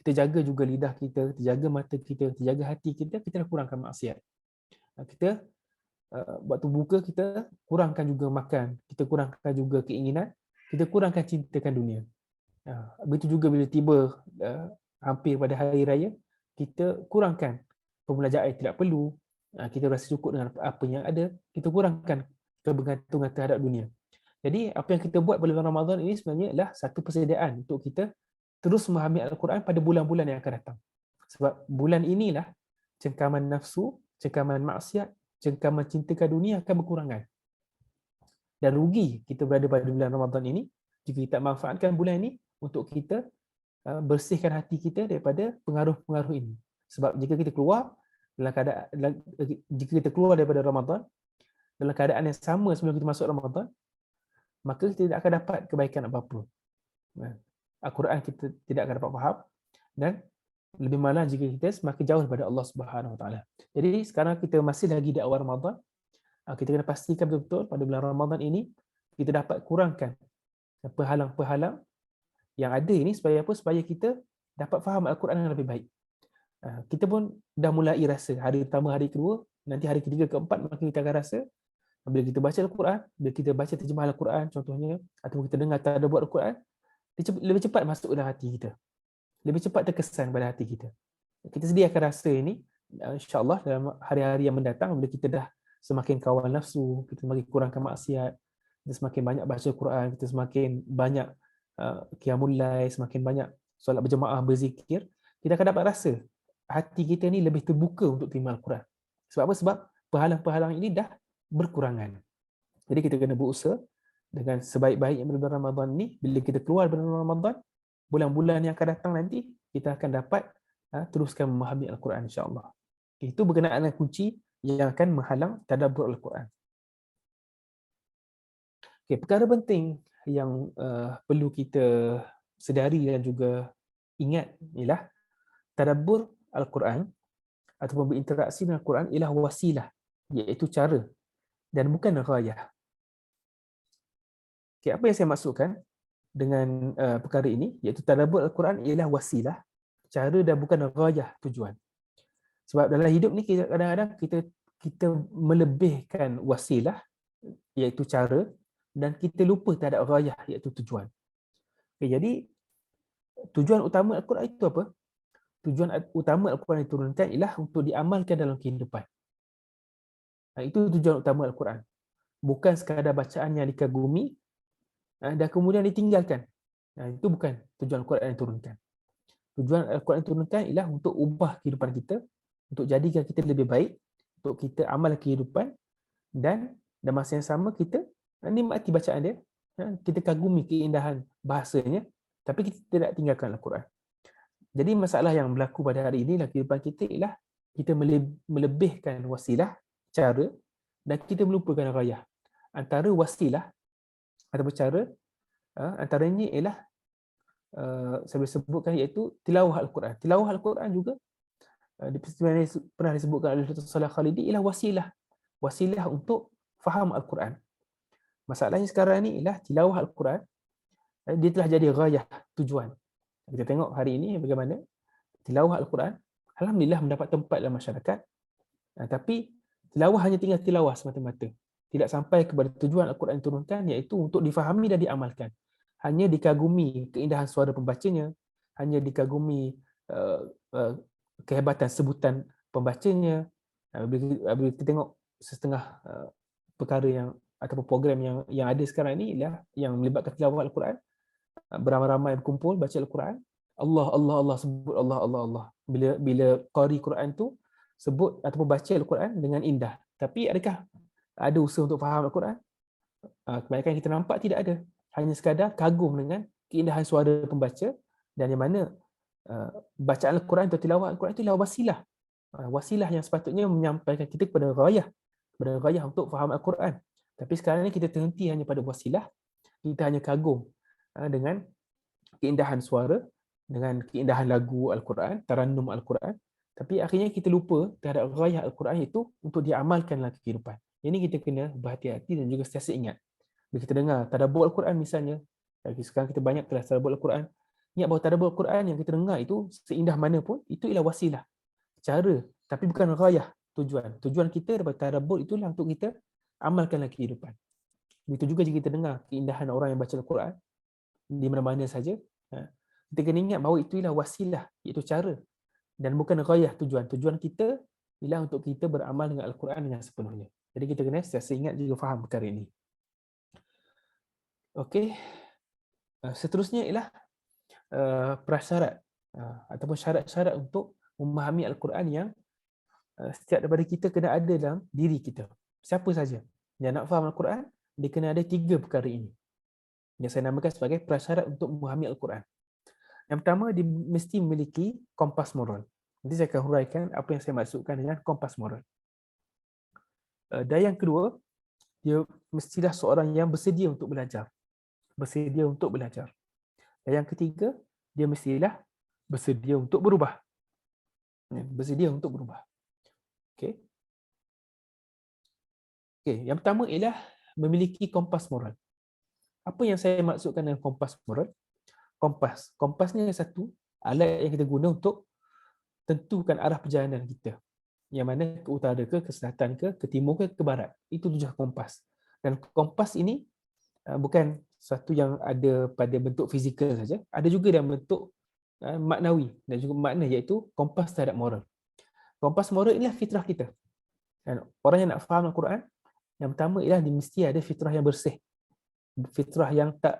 Speaker 2: Kita jaga juga lidah kita, kita jaga mata kita, kita jaga hati kita, kita dah kurangkan maksiat. Kita waktu buka kita kurangkan juga makan, kita kurangkan juga keinginan, kita kurangkan cintakan dunia. Begitu juga bila tiba hampir pada hari raya, kita kurangkan pembelajaran yang tidak perlu, kita rasa cukup dengan apa yang ada, kita kurangkan kebergantungan terhadap dunia. Jadi apa yang kita buat pada bulan Ramadan ini sebenarnya adalah satu persediaan untuk kita terus memahami Al-Quran pada bulan-bulan yang akan datang. Sebab bulan inilah cengkaman nafsu, cengkaman maksiat, cengkaman cintakan dunia akan berkurangan. Dan rugi kita berada pada bulan Ramadan ini jika kita manfaatkan bulan ini untuk kita bersihkan hati kita daripada pengaruh-pengaruh ini. Sebab jika kita keluar daripada Ramadan dalam keadaan yang sama sebelum kita masuk Ramadan, maka kita tidak akan dapat kebaikan apa-apa. Al-Quran kita tidak akan dapat faham, dan lebih malah jika kita semakin jauh daripada Allah Subhanahu Wa Taala. Jadi sekarang kita masih lagi di awal Ramadan, kita kena pastikan betul-betul pada bulan Ramadan ini kita dapat kurangkan penghalang-penghalang yang ada ini supaya apa? Supaya kita dapat faham Al-Quran yang lebih baik. Kita pun dah mulai rasa hari pertama, hari kedua, nanti hari ketiga, keempat, maka kita akan rasa bila kita baca Al-Quran, bila kita baca terjemah Al-Quran contohnya, ataupun kita dengar tadabbur Al-Quran, dia lebih cepat masuk dalam hati kita. Lebih cepat terkesan pada hati kita. Kita sendiri akan rasa ini insya-Allah dalam hari-hari yang mendatang, bila kita dah semakin kawal nafsu, kita semakin kurangkan maksiat, kita semakin banyak baca Quran, kita semakin banyak qiyamul lail, semakin banyak solat berjemaah, berzikir, kita akan dapat rasa hati kita ni lebih terbuka untuk terima Al-Quran. Sebab apa? Sebab perhalang-perhalang ini dah berkurangan. Jadi kita kena berusaha dengan sebaik-baiknya bulan Ramadan ni. Bila kita keluar bulan Ramadan, bulan-bulan yang akan datang nanti, kita akan dapat teruskan memahami Al-Quran, insya-Allah. Itu berkenaan dengan kunci yang akan menghalang tadabbur Al-Quran. Okay, perkara penting yang perlu kita sedari dan juga ingat ialah tadabbur Al-Quran ataupun berinteraksi dengan Al-Quran ialah wasilah, iaitu cara, dan bukan ghayah. Okay, apa yang saya maksudkan dengan perkara ini, iaitu tadabbur Al-Quran ialah wasilah, cara, dan bukan ghayah, tujuan. Sebab dalam hidup ni kadang-kadang kita melebihkan wasilah, iaitu cara, dan kita lupa terhadap ghayah, iaitu tujuan. Okay, jadi tujuan utama Al-Quran itu apa? Tujuan utama Al-Quran diturunkan ialah untuk diamalkan dalam kehidupan. Itu tujuan utama Al-Quran. Bukan sekadar bacaan yang dikagumi dan kemudian ditinggalkan. Itu bukan tujuan Al-Quran yang diturunkan. Tujuan Al-Quran yang diturunkan ialah untuk ubah kehidupan kita, untuk jadikan kita lebih baik, untuk kita amal kehidupan, dan dalam masa yang sama kita nikmati bacaan dia, kita kagumi keindahan bahasanya, tapi kita tidak tinggalkan Al-Quran. Jadi masalah yang berlaku pada hari ini dalam kehidupan kita ialah kita melebihkan wasilah, cara, dan kita melupakan ghayah. Antara wasilah atau cara, antaranya ialah saya boleh sebutkan, iaitu tilawah Al-Quran. Tilawah Al-Quran juga pernah disebutkan oleh Dr. Salah Khalidi ialah wasilah untuk faham Al-Quran. Masalahnya sekarang ni ialah tilawah Al-Quran dia telah jadi ghayah, tujuan. Kita tengok hari ini bagaimana tilawah Al-Quran alhamdulillah mendapat tempat dalam masyarakat, tapi tilawah hanya tinggal tilawah semata-mata, tidak sampai kepada tujuan Al-Quran diturunkan, iaitu untuk difahami dan diamalkan. Hanya dikagumi keindahan suara pembacanya, hanya dikagumi kehebatan sebutan pembacanya. Bila kita tengok setengah perkara yang ataupun program yang ada sekarang ni ialah yang melibatkan tilawah Al-Quran, beramai-ramai berkumpul baca Al-Quran, Allah Allah Allah, sebut Allah Allah Allah. Bila qari Quran tu sebut ataupun baca Al-Quran dengan indah, tapi adakah ada usaha untuk faham Al-Quran? Kebanyakan kita nampak tidak ada. Hanya sekadar kagum dengan keindahan suara pembaca, dan yang mana bacaan Al-Quran atau tilawah Al-Quran itu adalah wasilah. Wasilah yang sepatutnya menyampaikan kita kepada ghayah untuk faham Al-Quran. Tapi sekarang ni kita terhenti hanya pada wasilah, kita hanya kagum dengan keindahan suara, dengan keindahan lagu Al-Quran, tarannum Al-Quran, tapi akhirnya kita lupa terhadap ghayah Al-Quran itu untuk diamalkan dalam kehidupan. Ini kita kena berhati-hati dan juga sentiasa ingat. Bila kita dengar tadabbur Al-Quran misalnya, sekarang kita banyak kelas tadabbur Al-Quran, ingat bahawa tadabbur Al-Quran yang kita dengar itu seindah mana pun, itu ialah wasilah, cara, tapi bukan ghayah, tujuan. Tujuan kita daripada tadabbur itulah untuk kita amalkan dalam kehidupan. Begitu juga jika kita dengar keindahan orang yang baca Al-Quran di mana-mana saja, kita kena ingat bahawa itu ialah wasilah, iaitu cara, dan bukan ghayah, tujuan. Tujuan kita ialah untuk kita beramal dengan Al-Quran dengan sepenuhnya. Jadi kita kena sentiasa ingat juga faham perkara ini. Okey. Seterusnya ialah prasyarat ataupun syarat-syarat untuk memahami Al-Quran yang setiap daripada kita kena ada dalam diri kita. Siapa saja yang nak faham Al-Quran, dia kena ada 3 perkara ini, yang saya namakan sebagai prasyarat untuk memahami Al-Quran. Yang pertama, dia mesti memiliki kompas moral. Nanti saya akan huraikan apa yang saya maksudkan dengan kompas moral. Dan yang kedua, dia mestilah seorang yang bersedia untuk belajar. Bersedia untuk belajar. Dan yang ketiga, dia mestilah bersedia untuk berubah. Bersedia untuk berubah. Okey. Yang pertama ialah memiliki kompas moral. Apa yang saya maksudkan dengan kompas moral? Kompas ni satu alat yang kita guna untuk tentukan arah perjalanan kita. Yang mana ke utara ke selatan ke timur ke barat. Itu tujuan kompas. Dan kompas ini bukan satu yang ada pada bentuk fizikal saja, ada juga dalam bentuk maknawi dan juga makna, iaitu kompas terhadap moral. kompas moral inilah fitrah kita. Dan orang yang nak faham Al-Quran, yang pertama ialah dia mesti ada fitrah yang bersih, fitrah yang tak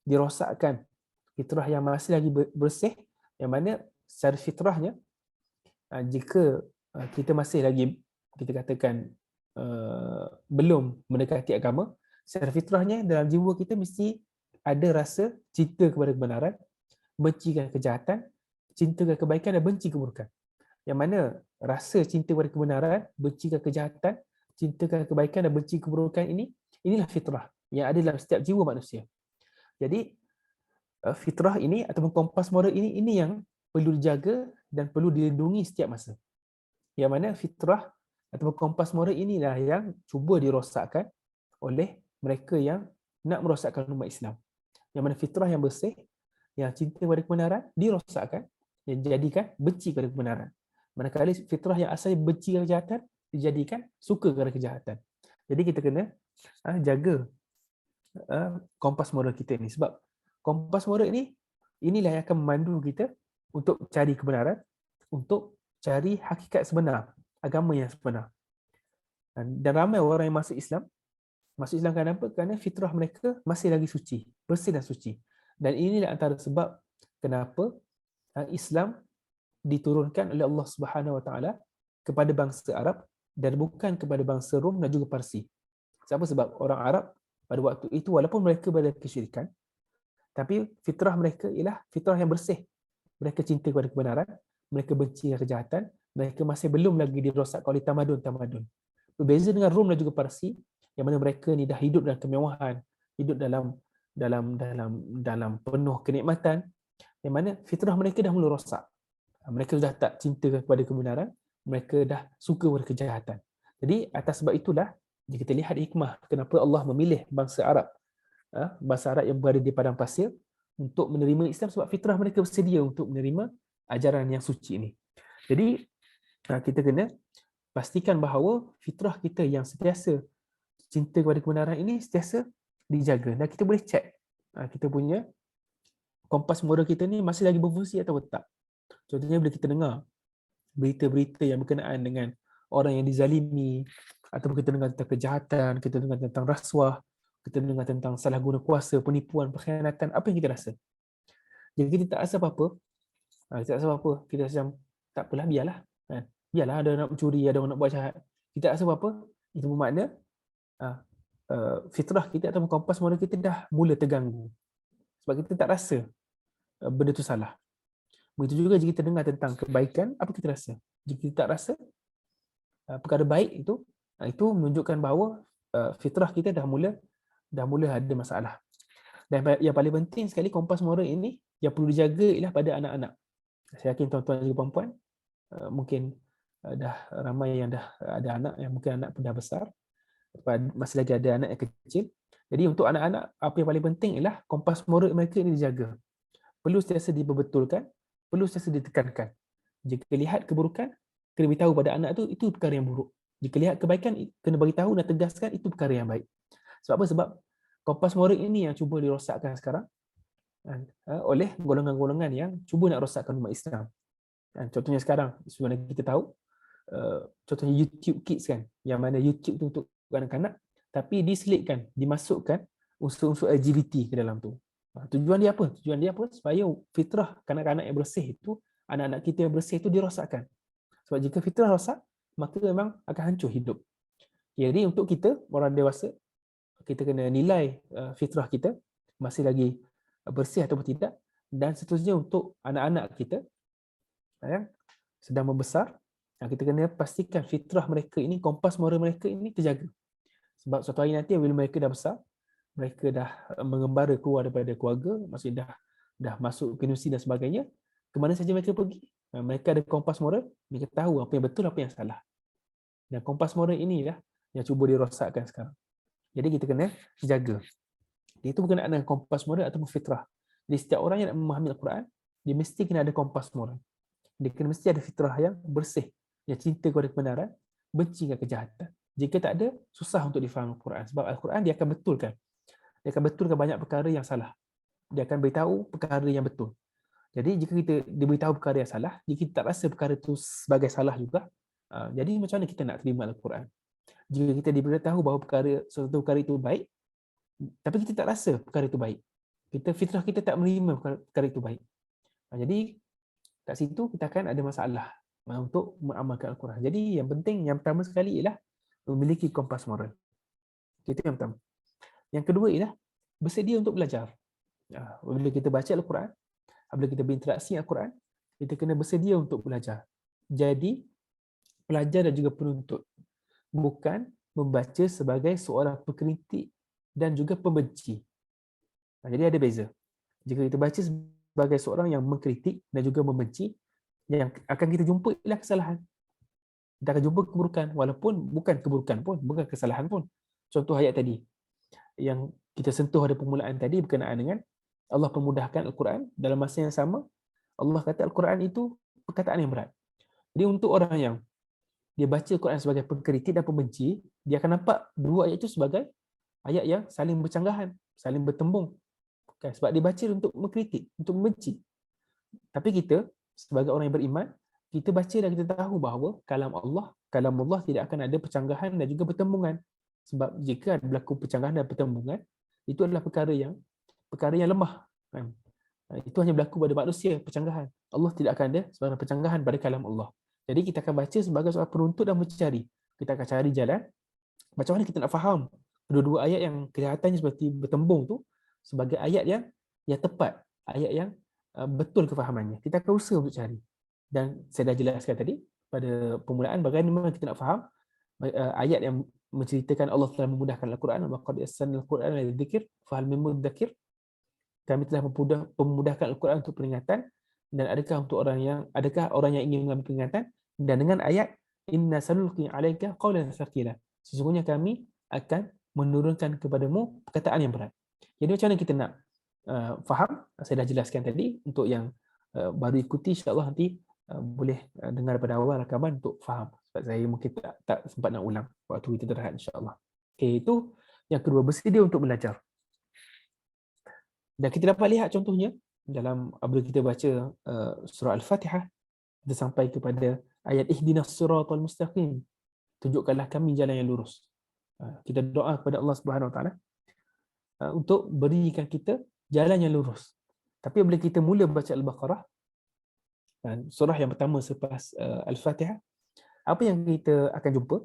Speaker 2: dirosakkan, fitrah yang masih lagi bersih, yang mana secara fitrahnya, jika kita masih lagi, kita katakan, belum mendekati agama, secara fitrahnya dalam jiwa kita mesti ada rasa cinta kepada kebenaran, bencikan kejahatan, cintakan kebaikan dan benci keburukan. Yang mana rasa cinta kepada kebenaran, bencikan kejahatan, cintakan kebaikan dan benci keburukan inilah fitrah yang ada dalam setiap jiwa manusia. Jadi fitrah ini ataupun kompas moral ini yang perlu dijaga dan perlu dilindungi setiap masa. Yang mana fitrah ataupun kompas moral inilah yang cuba dirosakkan oleh mereka yang nak merosakkan umat Islam. Yang mana fitrah yang bersih, yang cinta kepada kebenaran dirosakkan, yang dijadikan benci kepada kebenaran. Manakala fitrah yang asalnya benci kepada kejahatan dijadikan suka kepada kejahatan. Jadi kita kena jaga kompas moral kita ni, sebab kompas moral inilah yang akan memandu kita untuk cari kebenaran, untuk cari hakikat sebenar, agama yang sebenar. Dan ramai orang yang masuk Islam kenapa? Kerana fitrah mereka masih lagi suci, bersih dan suci. Dan inilah antara sebab kenapa Islam diturunkan oleh Allah Subhanahu Wa Taala kepada bangsa Arab dan bukan kepada bangsa Rom dan juga Parsi. Sebab orang Arab pada waktu itu walaupun mereka berada kesyirikan, tapi fitrah mereka ialah fitrah yang bersih. Mereka cinta kepada kebenaran, mereka benci kejahatan, mereka masih belum lagi dirosakkan oleh tamadun. Berbeza dengan Rom dan juga Parsi, yang mana mereka ni dah hidup dalam kemewahan, hidup dalam penuh kenikmatan, yang mana fitrah mereka dah mula rosak. Mereka sudah tak cinta kepada kebenaran, mereka dah suka kepada kejahatan. Jadi atas sebab itulah, jika kita lihat hikmah kenapa Allah memilih bangsa Arab yang berada di padang pasir untuk menerima Islam, sebab fitrah mereka bersedia untuk menerima ajaran yang suci ini. Jadi kita kena pastikan bahawa fitrah kita yang sentiasa cinta kepada kebenaran ini sentiasa dijaga, dan kita boleh cek kita punya kompas moral kita ni masih lagi berfungsi atau tak. Contohnya bila kita dengar berita-berita yang berkenaan dengan orang yang dizalimi, ataupun kita dengar tentang kejahatan, kita dengar tentang rasuah, kita dengar tentang salah guna kuasa, penipuan, pengkhianatan, apa yang kita rasa? Jika kita tak rasa apa-apa, kita macam tak apalah, biarlah. Biarlah ada orang nak mencuri, ada orang nak buat jahat. Kita tak rasa apa-apa, itu bermakna fitrah kita atau kompas moral kita dah mula terganggu. Sebab kita tak rasa benda tu salah. Begitu juga jika kita dengar tentang kebaikan, apa kita rasa? Jika kita tak rasa perkara baik itu menunjukkan bahawa fitrah kita dah mula ada masalah. Dan yang paling penting sekali, kompas moral ini yang perlu dijaga ialah pada anak-anak. Saya yakin tuan-tuan dan puan-puan mungkin dah ramai yang dah ada anak, yang mungkin anak pun dah besar, masih lagi ada anak yang kecil. Jadi untuk anak-anak, apa yang paling penting ialah kompas moral mereka ini dijaga. Perlu sentiasa diperbetulkan, perlu sentiasa ditekankan. Jika lihat keburukan, kena beritahu pada anak itu perkara yang buruk. Jika lihat kebaikan, kena beritahu dan tegaskan itu perkara yang baik. Sebab apa? Sebab kompas moral ini yang cuba dirosakkan sekarang oleh golongan-golongan yang cuba nak rosakkan umat Islam. Contohnya sekarang, sebenarnya kita tahu, contohnya YouTube Kids kan, yang mana YouTube tu untuk kanak-kanak, tapi diselitkan, dimasukkan unsur-unsur LGBT ke dalam tu. Tujuan dia apa? Supaya fitrah kanak-kanak yang bersih itu, anak-anak kita yang bersih itu dirosakkan. Sebab jika fitrah rosak, maka memang akan hancur hidup. Jadi untuk kita, orang dewasa, kita kena nilai fitrah kita masih lagi bersih ataupun tidak. Dan seterusnya untuk anak-anak kita yang sedang membesar, kita kena pastikan fitrah mereka ini, kompas moral mereka ini terjaga. Sebab suatu hari nanti bila mereka dah besar, mereka dah mengembara keluar daripada keluarga, maksudnya dah masuk ke universiti dan sebagainya, ke mana saja mereka pergi, mereka ada kompas moral, mereka tahu apa yang betul, apa yang salah. Dan kompas moral inilah yang cuba dirosakkan sekarang. Jadi kita kena jaga. Itu berkenaan dengan kompas moral ataupun fitrah. Jadi setiap orang yang nak memahami Al-Quran, dia mesti kena ada kompas moral. Dia kena mesti ada fitrah yang bersih, yang cinta kepada kebenaran, benci dengan kejahatan. Jika tak ada, susah untuk difaham Al-Quran. Sebab Al-Quran dia akan betulkan. Dia akan betulkan banyak perkara yang salah. Dia akan beritahu perkara yang betul. Jadi jika kita diberitahu perkara yang salah, jika kita tak rasa perkara itu sebagai salah juga, Jadi macam mana kita nak terima Al-Quran? Jika kita diberitahu bahawa suatu perkara itu baik, tapi kita tak rasa perkara itu baik. Fitrah kita tak menerima perkara itu baik. Jadi kat situ kita akan ada masalah untuk mengamalkan Al-Quran. Jadi yang penting, yang pertama sekali ialah memiliki kompas moral. Itu yang pertama. Yang kedua ialah bersedia untuk belajar. Bila kita baca Al-Quran, bila kita berinteraksi Al-Quran, kita kena bersedia untuk belajar. Jadi pelajar dan juga penuntut, bukan membaca sebagai seorang pengkritik dan juga pembenci. Jadi ada beza. Jika kita baca sebagai seorang yang mengkritik dan juga membenci, yang akan kita jumpa ialah kesalahan. Kita akan jumpa keburukan, walaupun bukan keburukan pun, bukan kesalahan pun. Contoh ayat tadi yang kita sentuh pada permulaan tadi berkenaan dengan Allah pemudahkan Al-Quran, dalam masa yang sama Allah kata Al-Quran itu perkataan yang berat. Jadi untuk orang yang dia baca Al-Quran sebagai pengkritik dan pembenci, dia akan nampak dua ayat itu sebagai ayat yang saling bercanggahan, saling bertembung. Sebab dia baca untuk mengkritik, untuk membenci. Tapi kita sebagai orang yang beriman, kita baca dan kita tahu bahawa kalam Allah tidak akan ada percanggahan dan juga pertembungan. Sebab jika ada berlaku percanggahan dan pertembungan, itu adalah perkara yang lemah. Itu hanya berlaku pada manusia, percanggahan. Allah tidak akan ada sebarang percanggahan pada kalam Allah. Jadi kita akan baca sebagai seorang penuntut dan mencari. Kita akan cari jalan macam mana kita nak faham dua-dua ayat yang kelihatannya seperti bertembung tu sebagai ayat yang tepat, ayat yang betul kefahamannya. Kita akan usaha untuk cari. Dan saya dah jelaskan tadi pada permulaan bagaimana kita nak faham ayat yang menceritakan Allah telah memudahkan Al-Quran, wa qad yassarna al-Qur'ana lidzikr fa hal min mudzakir. Kami telah memudahkan Al-Quran untuk peringatan, dan adakah orang yang ingin mengambil peringatan, dan dengan ayat inna sanulqi 'alaika qawlan thaqila. Sesungguhnya kami akan menurunkan kepadamu perkataan yang berat. Jadi macam mana kita nak faham? Saya dah jelaskan tadi. Untuk yang baru ikuti, insya-Allah nanti boleh dengar pada awal rakaman untuk faham. Sebab saya mungkin tak sempat nak ulang waktu kita terhad, insya-Allah. Okey, itu yang kedua, bersedia untuk belajar. Dan kita dapat lihat contohnya dalam apabila kita baca surah Al-Fatihah, kita sampai kepada ayat ihdinas siratal mustaqim. Tunjukkanlah kami jalan yang lurus. Kita doa kepada Allah Subhanahu Wa Taala untuk berikan kita jalan yang lurus. Tapi bila kita mula baca Al-Baqarah, surah yang pertama selepas Al-Fatihah, apa yang kita akan jumpa?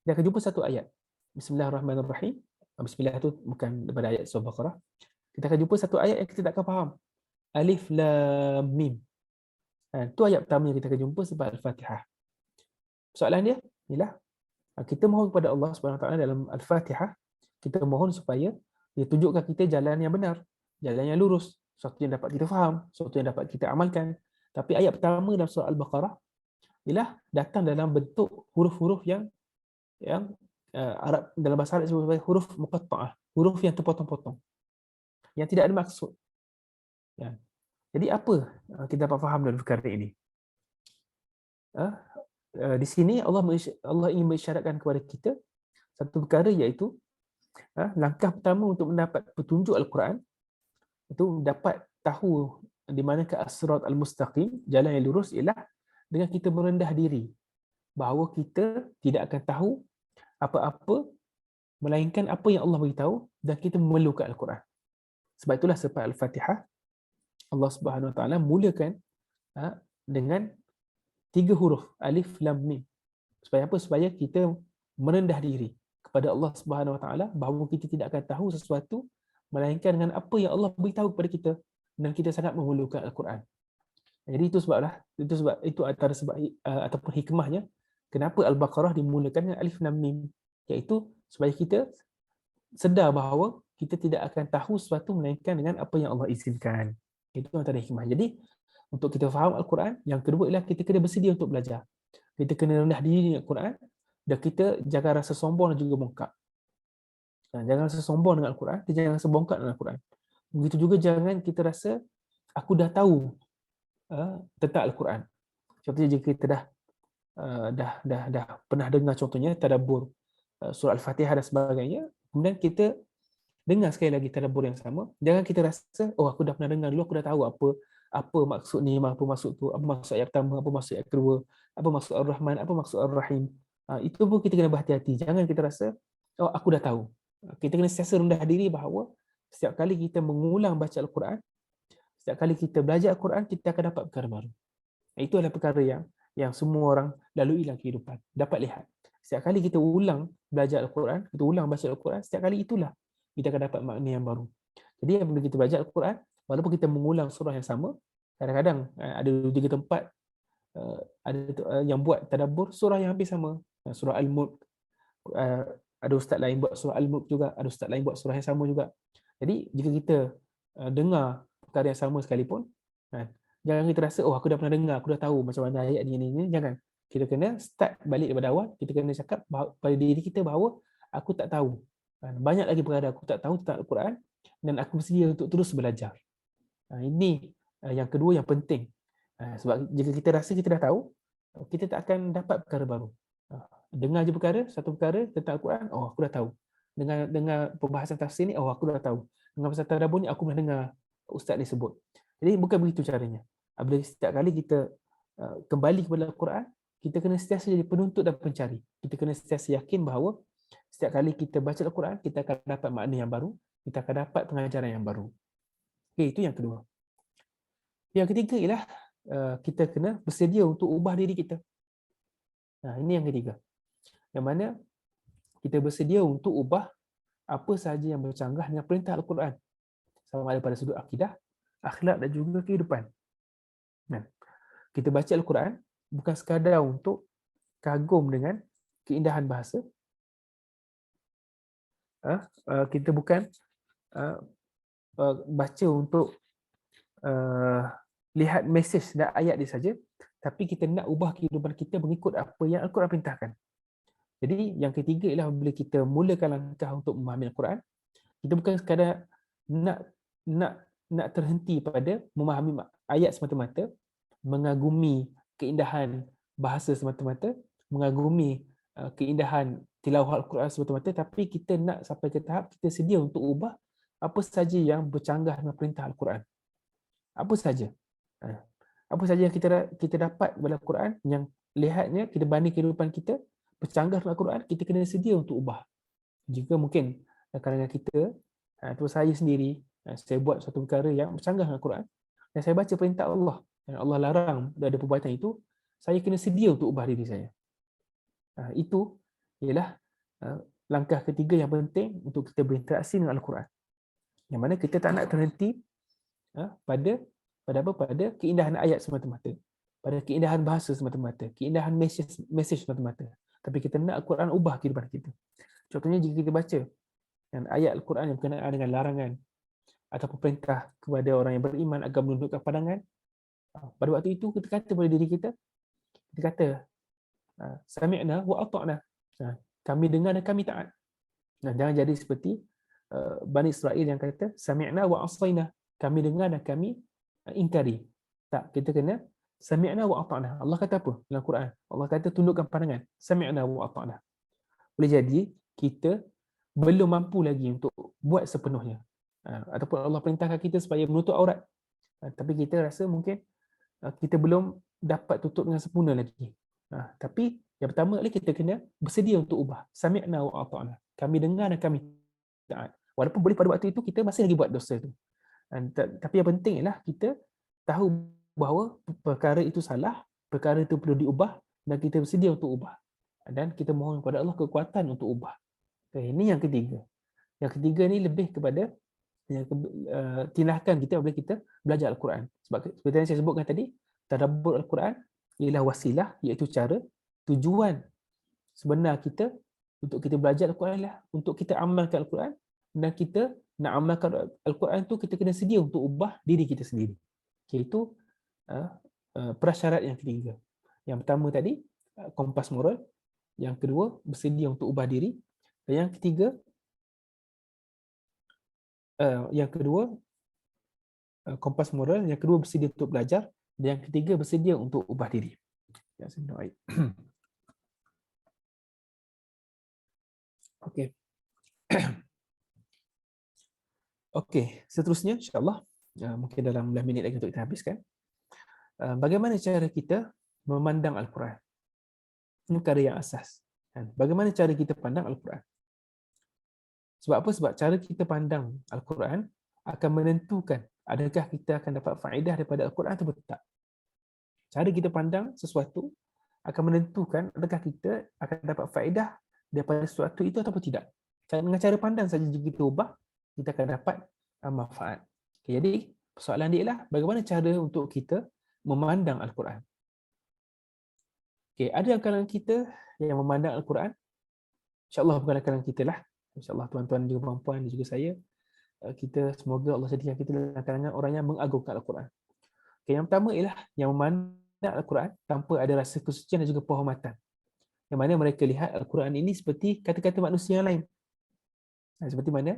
Speaker 2: Kita akan jumpa satu ayat. Bismillahirrahmanirrahim. Bismillah itu bukan daripada ayat surah Al-Baqarah. Kita akan jumpa satu ayat yang kita tak akan faham. Alif Lam Mim. Itu ayat pertama yang kita akan jumpa selepas Al-Fatihah. Soalan dia ialah, kita mohon kepada Allah Subhanahu Wa Taala dalam Al-Fatihah, kita mohon supaya dia tunjukkan kita jalan yang benar, jalan yang lurus, sesuatu yang dapat kita faham, sesuatu yang dapat kita amalkan. Tapi ayat pertama dalam surah Al-Baqarah ialah datang dalam bentuk huruf-huruf yang Arab, dalam bahasa Arab disebut sebagai huruf muqatta'ah, huruf yang terpotong-potong, yang tidak ada maksud. Jadi apa kita dapat faham dalam perkara ini? Di sini Allah ingin mengisyaratkan kepada kita satu perkara, iaitu langkah pertama untuk mendapat petunjuk Al-Quran itu dapat tahu di manakah as-sirat al-mustaqim, jalan yang lurus, ialah dengan kita merendah diri bahawa kita tidak akan tahu apa-apa melainkan apa yang Allah beritahu, dan kita memerlukan Al-Quran. Sebab itulah selepas Al-Fatihah Allah Subhanahu Wa Taala mulakan dengan 3 huruf Alif Lam Mim. Supaya apa? Supaya kita merendah diri kepada Allah Subhanahu Wa Taala bahawa kita tidak akan tahu sesuatu melainkan dengan apa yang Allah beritahu kepada kita, dan kita sangat memerlukan Al-Quran. Jadi itu antara sebab ataupun hikmahnya kenapa Al-Baqarah dimulakan dengan Alif Lam Mim, iaitu supaya kita sedar bahawa kita tidak akan tahu sesuatu melainkan dengan apa yang Allah izinkan. Itu antara hikmah. Jadi untuk kita faham Al-Quran, yang kedua ialah kita kena bersedia untuk belajar. Kita kena rendah diri dengan Al-Quran, dan kita jangan rasa sombong dan juga bongkak. Jangan rasa sombong dengan Al-Quran, kita jangan rasa bongkak dengan Al-Quran. Begitu juga jangan kita rasa aku dah tahu tentang Al-Quran. Contohnya jika kita dah pernah dengar contohnya tadabbur surah Al-Fatihah dan sebagainya, kemudian kita dengar sekali lagi tadabbur yang sama, jangan kita rasa aku dah pernah dengar dulu, aku dah tahu apa maksud ni, apa maksud tu, apa maksud ayat pertama, apa maksud ayat kedua, apa maksud Ar-Rahman, apa maksud Ar-Rahim. Itu pun kita kena berhati-hati. Jangan kita rasa, oh aku dah tahu. Kita kena sentiasa rendah diri bahawa setiap kali kita mengulang baca Al-Quran, setiap kali kita belajar Al-Quran, kita akan dapat perkara baru. Itu adalah perkara yang semua orang lalui dalam kehidupan. Dapat lihat. Setiap kali kita ulang belajar Al-Quran, kita ulang baca Al-Quran, setiap kali itulah kita akan dapat makna yang baru. Jadi apabila kita belajar Al-Quran, walaupun kita mengulang surah yang sama, kadang-kadang ada 3 tempat ada yang buat tadabbur surah yang hampir sama. Surah Al-Mulk, ada ustaz lain buat surah Al-Mulk juga, ada ustaz lain buat surah yang sama juga. Jadi jika kita dengar perkara yang sama sekalipun, jangan kita rasa, oh aku dah pernah dengar, aku dah tahu macam mana ayat ni. Jangan. Kita kena start balik daripada awal. Kita kena cakap pada diri kita bahawa aku tak tahu. Banyak lagi perkara aku tak tahu tentang Al-Quran dan aku bersedia untuk terus belajar. Ini yang kedua yang penting. Sebab jika kita rasa kita dah tahu, kita tak akan dapat perkara baru. Dengar je satu perkara tentang Al-Quran, oh aku dah tahu. Dengar perbahasan tafsir ni, oh aku dah tahu. Dengan pasal tadabbur ni, aku pernah dengar ustaz ni sebut. Jadi bukan begitu caranya. Apabila setiap kali kita kembali kepada Al-Quran, kita kena sentiasa jadi penuntut dan pencari. Kita kena sentiasa yakin bahawa setiap kali kita baca Al-Quran, kita akan dapat makna yang baru, kita akan dapat pengajaran yang baru. Okay, itu yang kedua. Yang ketiga ialah kita kena bersedia untuk ubah diri kita. Ini yang ketiga. Yang mana kita bersedia untuk ubah apa sahaja yang bercanggah dengan perintah Al-Quran. Sama ada pada sudut akidah, akhlak dan juga kehidupan. Kita baca Al-Quran bukan sekadar untuk kagum dengan keindahan bahasa. Kita bukan baca untuk lihat mesej dan ayat dia saja, tapi kita nak ubah kehidupan kita mengikut apa yang Al-Quran perintahkan. Jadi yang ketiga ialah bila kita mulakan langkah untuk memahami Al-Quran, kita bukan sekadar nak terhenti pada memahami ayat semata-mata, mengagumi keindahan bahasa semata-mata, mengagumi keindahan tilawah Al-Quran semata-mata, tapi kita nak sampai ke tahap kita sedia untuk ubah apa saja yang bercanggah dengan perintah Al-Quran. Apa saja. Apa saja yang kita dapat dalam Al-Quran yang lihatnya kita banding kehidupan kita bercanggah dengan Al-Quran, kita kena sedia untuk ubah. Jika mungkin kadang-kadang kita, atau saya sendiri, saya buat satu perkara yang bercanggah dengan Al-Quran dan saya baca perintah Allah dan Allah larang dari perbuatan itu, saya kena sedia untuk ubah diri saya. Itu ialah langkah ketiga yang penting untuk kita berinteraksi dengan Al-Quran. Yang mana kita tak nak terhenti pada keindahan ayat semata-mata, pada keindahan bahasa semata-mata, keindahan mesej semata-mata. Tapi kita nak Al-Quran ubah kehidupan kita. Contohnya jika kita baca ayat Al-Quran yang berkenaan dengan larangan ataupun perintah kepada orang yang beriman agar menundukkan pandangan, pada waktu itu kita kata pada diri kita, sami'na wa ata'na. Kami dengar dan kami taat. Jangan jadi seperti Bani Israel yang kata sami'na wa asaina. Kami dengar dan kami ingkari. Tak, kita kena sami'na wa ata'na. Allah kata apa dalam Quran? Allah kata tundukkan pandangan. Sami'na wa ata'na. Boleh jadi kita belum mampu lagi untuk buat sepenuhnya. Ataupun Allah perintahkan kita supaya menutup aurat. Tapi kita rasa mungkin kita belum dapat tutup dengan sempurna lagi. Tapi yang pertama adalah kita kena bersedia untuk ubah. Sami'na wa ata'na. Kami dengar dan kami taat. Walaupun boleh pada waktu itu kita masih lagi buat dosa itu. Tapi yang penting ialah kita tahu bahawa perkara itu salah, perkara itu perlu diubah dan kita bersedia untuk ubah. Dan kita mohon kepada Allah kekuatan untuk ubah. Ini yang ketiga. Yang ketiga ni lebih kepada tindakan kita apabila kita belajar Al-Quran. Sebab seperti yang saya sebutkan tadi, tadabbur Al-Quran ialah wasilah, iaitu cara, tujuan sebenar kita untuk kita belajar Al-Quran ialah untuk kita amalkan Al-Quran, dan kita nak amalkan Al-Quran tu kita kena sedia untuk ubah diri kita sendiri. Itu prasyarat yang ketiga. Yang pertama tadi kompas moral, yang kedua bersedia untuk ubah diri, dan yang kedua kompas moral, yang kedua bersedia untuk belajar, dan yang ketiga bersedia untuk ubah diri. Ya, saya minta air. Okey. Okey, seterusnya insya-Allah mungkin dalam 15 minit lagi untuk kita habiskan. Bagaimana cara kita memandang Al-Quran? Ini perkara yang asas. Bagaimana cara kita pandang Al-Quran? Sebab apa? Sebab cara kita pandang Al-Quran akan menentukan adakah kita akan dapat faedah daripada Al-Quran atau tak. Cara kita pandang sesuatu akan menentukan adakah kita akan dapat faedah daripada sesuatu itu atau tidak. Dengan cara pandang saja jika kita ubah, kita akan dapat manfaat. Okay, jadi persoalan dia ialah bagaimana cara untuk kita memandang Al-Quran. Okay, ada kalangan kita yang memandang Al-Quran, insya-Allah bukan kalangan kita lah. InsyaAllah tuan-tuan juga puan-puan dan juga saya, kita semoga Allah sediakan kita dalam kalangan orang yang mengagungkan Al-Quran. Okay, yang pertama ialah yang memandang Al-Quran tanpa ada rasa kesucian dan juga penghormatan. Yang mana mereka lihat Al-Quran ini seperti kata-kata manusia yang lain. Seperti mana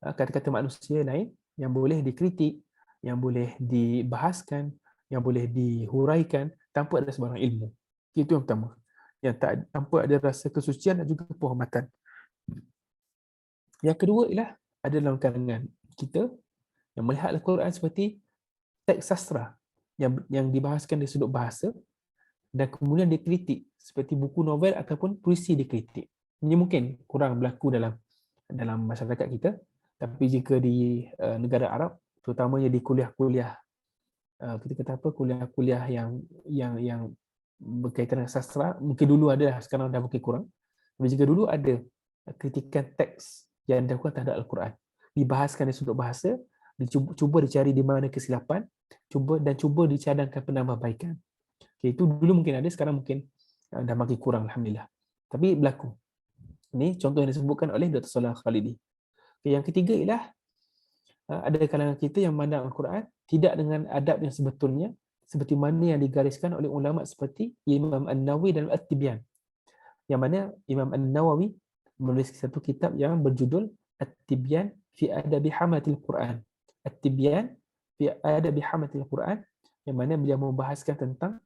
Speaker 2: kata-kata manusia lain yang boleh dikritik, yang boleh dibahaskan, yang boleh dihuraikan tanpa ada sebarang ilmu. Itu yang pertama. Yang tanpa ada rasa kesucian dan juga penghormatan. Yang kedua ialah ada dalam kalangan kita yang melihat Al-Quran seperti teks sastra yang dibahaskan dari sudut bahasa dan kemudian dikritik seperti buku novel ataupun puisi dikritik. Ini mungkin kurang berlaku dalam masyarakat kita, tapi jika di negara Arab, terutamanya di kuliah-kuliah, kita kata apa, kuliah-kuliah yang berkaitan dengan sastra, mungkin dulu ada, sekarang dah mungkin kurang. Tapi jika dulu ada kritikan teks yang dilakukan terhadap Al-Quran, dibahaskan dari sudut bahasa, cuba dicari di mana kesilapan, cuba dicadangkan penambahbaikan. Okay, itu dulu mungkin ada, sekarang mungkin dah makin kurang, alhamdulillah. Tapi berlaku. Ini contoh yang disebutkan oleh Dr. Salah Khalidi. Okay, yang ketiga ialah ada kalangan kita yang memandang Al-Quran tidak dengan adab yang sebetulnya, seperti mana yang digariskan oleh ulama seperti Imam An-Nawawi dalam At-Tibyan. Yang mana Imam An-Nawawi menulis satu kitab yang berjudul At-Tibyan fi Adabi Hamatil Quran. At-Tibyan fi Adabi Hamatil Quran, yang mana beliau membahaskan tentang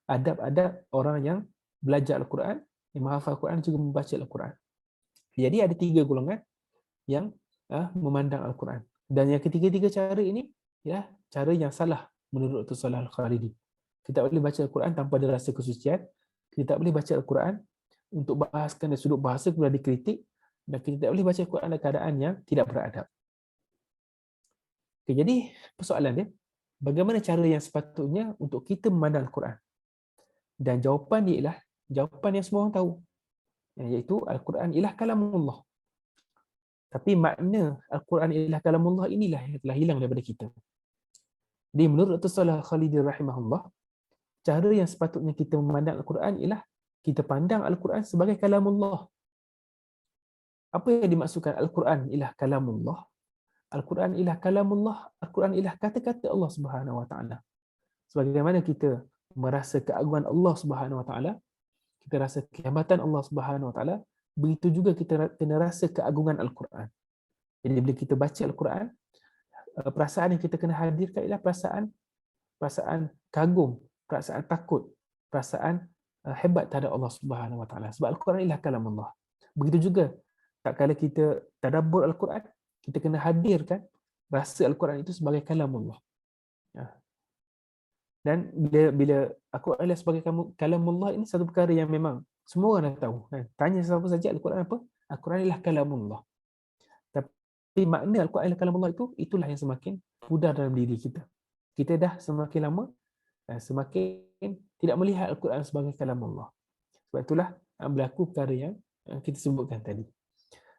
Speaker 2: adab-adab orang yang belajar Al-Quran, yang menghafal Al-Quran juga membaca Al-Quran. Jadi ada 3 golongan yang memandang Al-Quran. Dan yang ketiga-tiga cara ini ya cara yang salah menurut Dr. Salah Al-Khalidi. Kita tak boleh baca Al-Quran tanpa ada rasa kesucian. Kita tak boleh baca Al-Quran untuk bahaskan dari sudut bahasa kemudian dikritik, dan kita tak boleh baca Al-Quran dalam keadaan yang tidak beradab. Okay, jadi persoalan dia, bagaimana cara yang sepatutnya untuk kita memandang Al-Quran? Dan jawapan dia ialah jawapan yang semua orang tahu, iaitu Al-Quran ialah kalamullah. Tapi makna Al-Quran ialah kalamullah inilah yang telah hilang daripada kita. Jadi menurut Dr. Salah Khalidi rahimahullah, cara yang sepatutnya kita memandang Al-Quran ialah kita pandang Al-Quran sebagai kalamullah. Apa yang dimaksudkan Al-Quran ialah kalamullah? Al-Quran ialah kalamullah, Al-Quran ialah kata-kata Allah Subhanahu Wa Taala. Sebagaimana kita merasa keagungan Allah Subhanahu Wa Taala, kita rasa kehebatan Allah Subhanahu Wa Taala, begitu juga kita kena rasa keagungan Al-Quran. Jadi bila kita baca Al-Quran, perasaan yang kita kena hadirkan ialah perasaan kagum, perasaan takut, perasaan hebat terhadap Allah Subhanahu Wa Taala. Sebab Al-Quran ialah kalam Allah. Begitu juga tak kala kita tadabbur Al-Quran, kita kena hadirkan rasa Al-Quran itu sebagai kalam Allah. Dan bila Al-Quran ialah sebagai kalam Allah, ini satu perkara yang memang semua orang dah tahu. Tanya siapa saja Al-Quran apa? Al-Quran ialah kalam Allah. Tapi makna Al-Quran ialah kalam Allah itulah yang semakin pudar dalam diri kita. Kita dah semakin lama semakin tidak melihat Al-Quran sebagai kalam Allah. Sebab itulah berlaku perkara yang kita sebutkan tadi.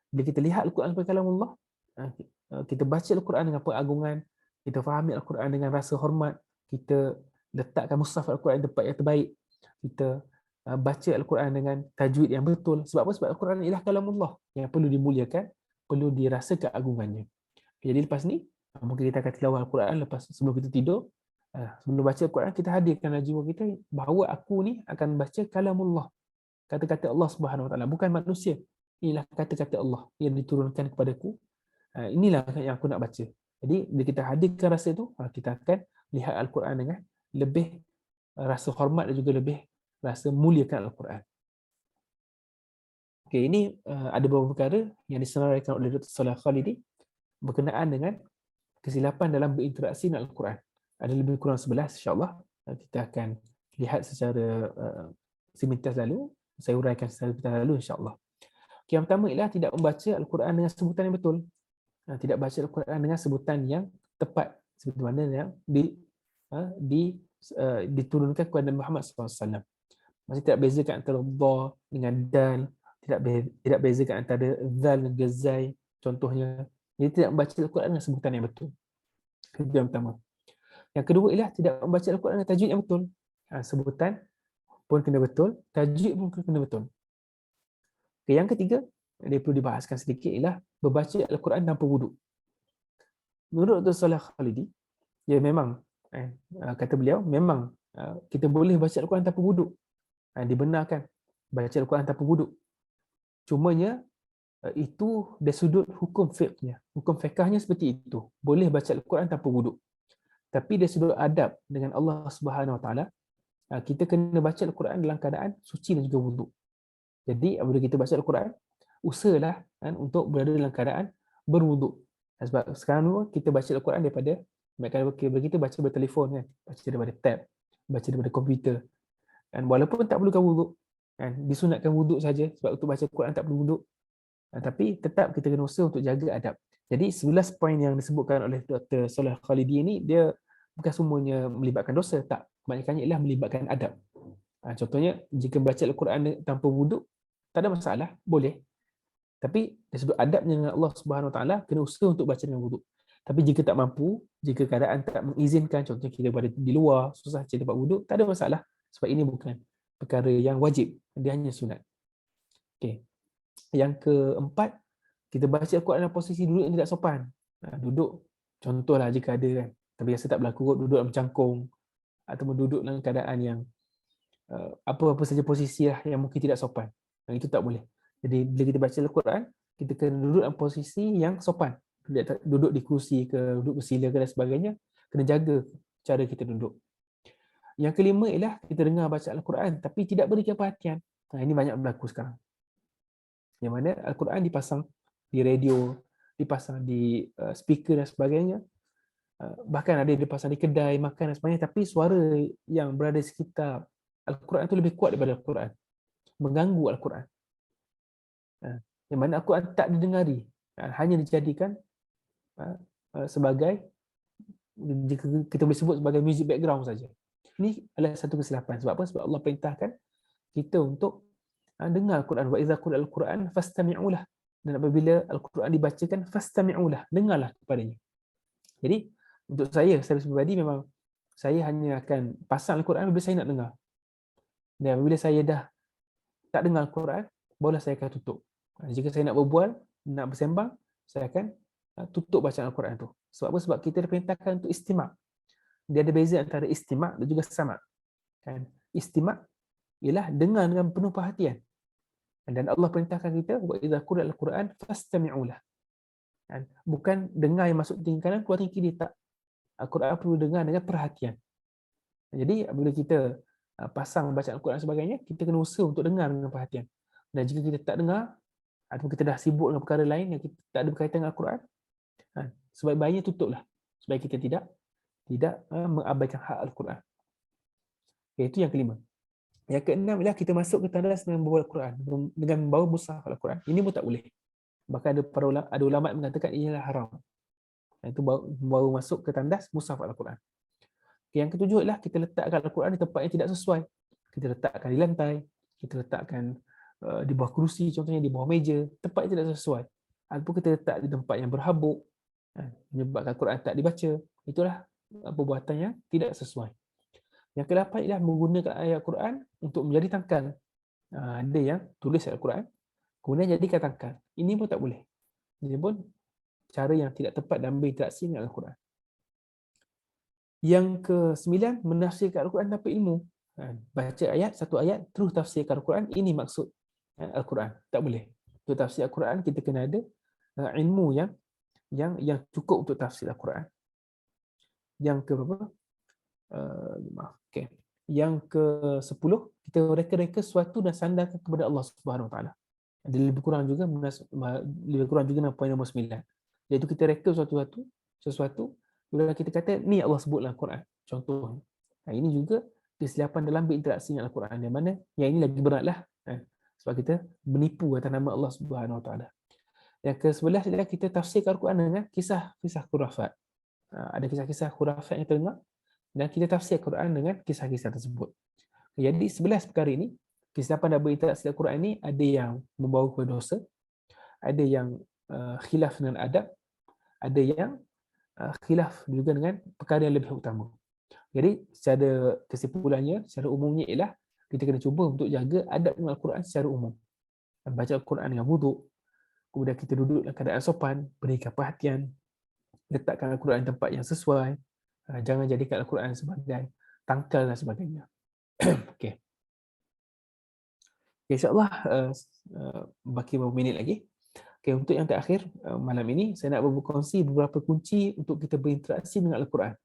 Speaker 2: Bila kita lihat Al-Quran sebagai kalam Allah, kita baca Al-Quran dengan pengagungan, kita fahami Al-Quran dengan rasa hormat, kita letakkan mushaf Al-Quran di tempat yang terbaik, kita baca Al-Quran dengan tajwid yang betul. Sebab apa? Sebab Al-Quran ialah kalam Allah yang perlu dimuliakan, perlu dirasa keagungannya. Jadi lepas ni, mungkin kita akan tilawah Al-Quran lepas sebelum kita tidur. Sebelum baca Al-Quran, kita hadirkan jiwa kita bahawa aku ni akan baca kalamullah, kata-kata Allah Subhanahu Wa Taala, bukan manusia. Inilah kata-kata Allah yang diturunkan kepadaku. Inilah yang aku nak baca. Jadi bila kita hadirkan rasa itu, kita akan lihat Al-Quran dengan lebih rasa hormat dan juga lebih rasa muliakan Al-Quran. Okey, ini ada beberapa perkara yang disenaraikan oleh Dr. Salah Khalidi berkenaan dengan kesilapan dalam berinteraksi dengan Al-Quran. Ada lebih kurang 11 insya-Allah. Kita akan lihat secara semintas lalu, saya uraikan secara semintas lalu insya-Allah. Yang pertama ialah tidak membaca Al-Quran dengan sebutan yang betul. Tidak baca Al-Quran dengan sebutan yang tepat seperti mana yang diturunkan kepada Muhammad SAW. Maksudnya tidak bezakan antara dha dengan dal, tidak bezakan antara zal dan gazai contohnya. Jadi tidak membaca Al-Quran dengan sebutan yang betul. Itu yang pertama. Yang kedua ialah tidak membaca Al-Quran dengan tajwid yang betul. Sebutan pun kena betul, tajwid pun kena betul. Yang ketiga, dia perlu dibahaskan sedikit ialah membaca Al-Quran tanpa wuduk. Menurut Dr. Saleh Khalidi, ya memang, kata beliau, memang kita boleh baca Al-Quran tanpa wuduk. Dibenarkan baca Al-Quran tanpa wuduk. Cumanya, itu dari sudut hukum fiqhnya. Hukum fiqhnya seperti itu. Boleh baca Al-Quran tanpa wuduk. Tapi dari sudut adab dengan Allah Subhanahu Wa Taala, kita kena baca Al-Quran dalam keadaan suci dan juga wuduk. Jadi, apabila kita baca Al-Quran, usahalah untuk berada dalam keadaan berwuduk. Sebab sekarang kita baca Al-Quran daripada kita baca bertelefon kan, baca daripada tab, baca daripada komputer. Dan walaupun tak perlukan wuduk, disunatkan wuduk saja sebab untuk baca Al-Quran tak perlu wuduk. Tapi tetap kita kena usaha untuk jaga adab. Jadi 11 poin yang disebutkan oleh Dr. Saleh Khalidi ini, dia bukan semuanya melibatkan dosa, tak. Kebanyakannya ialah melibatkan adab. Contohnya, jika baca Al-Quran tanpa wuduk, tak ada masalah, boleh. Tapi dari sudut adabnya dengan Allah Subhanahu Wa Taala, kena usaha untuk baca dengan wuduk. Tapi jika tak mampu, jika keadaan tak mengizinkan, contohnya kita berada di luar, susah cari tempat wuduk, tak ada masalah. Sebab ini bukan perkara yang wajib, dia hanya sunat. Okay. Yang keempat, kita baca Al-Quran dalam posisi duduk yang tidak sopan. Duduk, contohlah jika ada kan, tapi biasa tak berlaku, duduk dalam cangkung, ataupun duduk dalam keadaan yang apa-apa saja posisi lah yang mungkin tidak sopan. Itu tak boleh. Jadi bila kita baca Al-Quran, kita kena duduk dalam posisi yang sopan. Duduk di kursi ke, duduk bersila ke dan sebagainya, kena jaga cara kita duduk. Yang kelima ialah kita dengar baca Al-Quran tapi tidak berikan perhatian. Ini banyak berlaku sekarang. Yang mana Al-Quran dipasang di radio, dipasang di speaker dan sebagainya. Bahkan ada dipasang di kedai makan dan sebagainya, tapi suara yang berada di sekitar Al-Quran itu lebih kuat daripada Al-Quran. Mengganggu Al-Quran. Yang mana Al-Quran tak didengari. Hanya dijadikan sebagai, jika kita boleh sebut sebagai music background saja. Ini adalah satu kesilapan. Sebab apa? Sebab Allah perintahkan kita untuk dengar Al-Quran. Wa idza quri'a Al-Quran fastami'u lah. Dan apabila Al-Quran dibacakan, fastami'u lah. Dengarlah kepadanya. Jadi, untuk saya pribadi memang saya hanya akan pasang Al-Quran apabila saya nak dengar. Dan apabila saya dah tak dengar Al-Quran, barulah saya akan tutup. Jika saya nak berbual, nak bersembang, saya akan tutup bacaan Al-Quran tu. Sebab apa? Sebab kita diperintahkan untuk istimak. Dia ada beza antara istimak dan juga samak. Kan? Istimak ialah dengar dengan penuh perhatian. Dan Allah perintahkan kita, wa idza quri'a Al-Quran fastami'u lah. Bukan dengar yang masuk telinga kanan, keluar telinga kiri, tak. Al-Quran perlu dengar dengan perhatian. Jadi apabila kita pasang bacaan Al-Quran sebagainya, kita kena usaha untuk dengar dengan perhatian. Dan jika kita tak dengar, ataupun kita dah sibuk dengan perkara lain yang kita tak ada berkaitan dengan Al-Quran, sebaik-baiknya tutuplah. Supaya kita tidak mengabaikan hak Al-Quran. Itu yang kelima. Yang keenam ialah kita masuk ke tandas dengan membawa Al-Quran, dengan membawa mushaf Al-Quran. Ini pun tak boleh. Bahkan ada ulama yang mengatakan ia adalah haram. Itu baru masuk ke tandas mushaf Al-Quran. Yang ketujuh ialah kita letakkan Al-Quran di tempat yang tidak sesuai. Kita letakkan di lantai, kita letakkan di bawah kerusi, contohnya di bawah meja, tempat yang tidak sesuai. Ataupun kita letak di tempat yang berhabuk, menyebabkan Al-Quran tak dibaca. Itulah perbuatan yang tidak sesuai. Yang ke-8 ialah menggunakan ayat Al-Quran untuk menjadi tangkal. Ada yang tulis ayat Al-Quran, kemudian jadikan tangkal. Ini pun tak boleh. Ini pun cara yang tidak tepat dalam berinteraksi dengan Al-Quran. Yang ke-9, menafsirkan Al-Quran tanpa ilmu. Baca ayat, satu ayat, terus tafsirkan Al-Quran. Ini maksud Al-Quran. Tak boleh. Untuk tafsir Al-Quran, kita kena ada ilmu yang cukup untuk tafsir Al-Quran. Yang ke-berapa? Yang ke-10, kita reka-reka sesuatu dan sandarkan kepada Allah Subhanahu Wa Taala. Ada lebih kurang juga 6 poin nombor 9. Iaitu kita reka sesuatu sesuatu, bila kita kata ni Allah sebut dalam Quran, contoh. Ini juga kesilapan dalam berinteraksi dengan Al-Quran, yang mana yang ini lagi beratlah, sebab kita menipu atas nama Allah Subhanahu Wa Taala. Yang ke-11 adalah kita tafsirkan Al-Quran dengan kisah-kisah khurafat. Ada kisah-kisah khurafat yang terdengar dan kita tafsir Al-Quran dengan kisah-kisah tersebut. Jadi 11 perkara ini, kesilapan dalam berinteraksi dengan Al-Quran ini ada yang membawa kepada dosa, ada yang khilaf dengan adab, ada yang khilaf juga dengan perkara yang lebih utama. Jadi secara kesimpulannya, secara umumnya ialah kita kena cuba untuk jaga adab dengan Al-Quran secara umum. Baca Al-Quran dengan wuduk, kemudian kita duduk dalam keadaan sopan, berikan perhatian, letakkan Al-Quran di tempat yang sesuai, jangan jadikan Al-Quran sebagai tangkal dan sebagainya. Okey. InsyaAllah baki beberapa minit lagi. Okay, untuk yang terakhir malam ini, saya nak berkongsi beberapa kunci untuk kita berinteraksi dengan Al-Quran.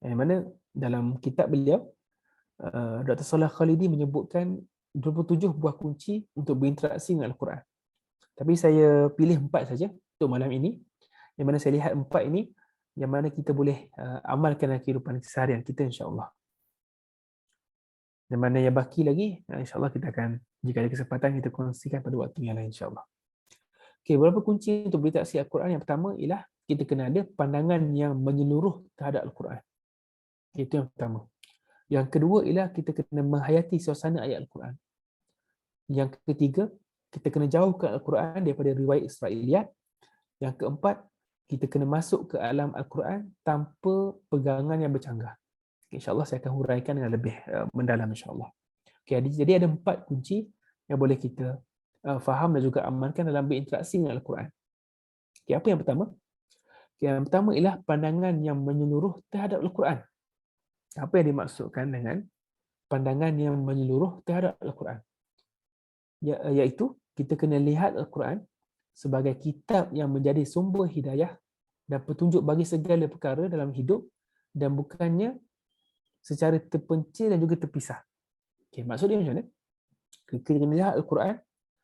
Speaker 2: Yang mana dalam kitab beliau, Dr. Salah Khalidi menyebutkan 27 buah kunci untuk berinteraksi dengan Al-Quran. Tapi saya pilih 4 saja untuk malam ini. Yang mana saya lihat 4 ini, yang mana kita boleh amalkan dalam kehidupan seharian kita, insyaAllah. Dan mana yang baki lagi, insyaAllah kita akan, jika ada kesempatan, kita kongsikan pada waktu yang lain, insyaAllah. Okay, beberapa kunci untuk berinteraksi Al-Quran. Yang pertama ialah kita kena ada pandangan yang menyeluruh terhadap Al-Quran. Itu yang pertama. Yang kedua ialah kita kena menghayati suasana ayat Al-Quran. Yang ketiga, kita kena jauhkan Al-Quran daripada riwayat Israiliyat. Yang keempat, kita kena masuk ke alam Al-Quran tanpa pegangan yang bercanggah. InsyaAllah saya akan huraikan dengan lebih mendalam, insyaAllah. Okay, jadi ada 4 kunci yang boleh kita faham dan juga amalkan dalam berinteraksi dengan Al-Quran. Okay, apa yang pertama? Okay, yang pertama ialah pandangan yang menyeluruh terhadap Al-Quran. Apa yang dimaksudkan dengan pandangan yang menyeluruh terhadap Al-Quran? Iaitu, kita kena lihat Al-Quran sebagai kitab yang menjadi sumber hidayah dan petunjuk bagi segala perkara dalam hidup dan bukannya secara terpencil dan juga terpisah. Okay, maksud dia macam mana? Kita kena lihat Al-Quran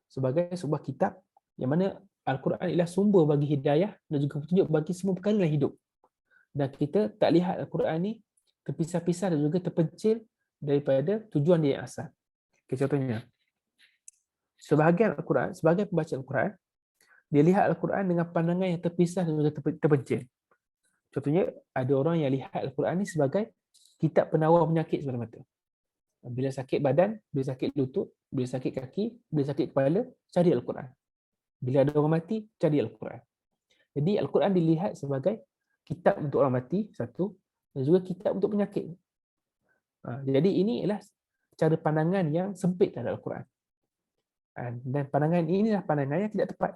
Speaker 2: sebagai sebuah kitab yang mana Al-Quran ialah sumber bagi hidayah dan juga petunjuk bagi semua perkara dalam hidup. Dan kita tak lihat Al-Quran ni terpisah-pisah dan juga terpencil daripada tujuan dia yang asal. Okay, contohnya, sebahagian Al-Quran, sebagai pembaca Al-Quran, dia lihat Al-Quran dengan pandangan yang terpisah dan juga terpencil. Contohnya, ada orang yang lihat Al-Quran ni sebagai kitab penawar penyakit semata-mata. Bila sakit badan, bila sakit lutut, bila sakit kaki, bila sakit kepala, cari Al-Quran. Bila ada orang mati, cari Al-Quran. Jadi Al-Quran dilihat sebagai kitab untuk orang mati, satu, dan juga kitab untuk penyakit. Jadi ini adalah cara pandangan yang sempit terhadap Al-Quran. Dan pandangan ini adalah pandangan yang tidak tepat.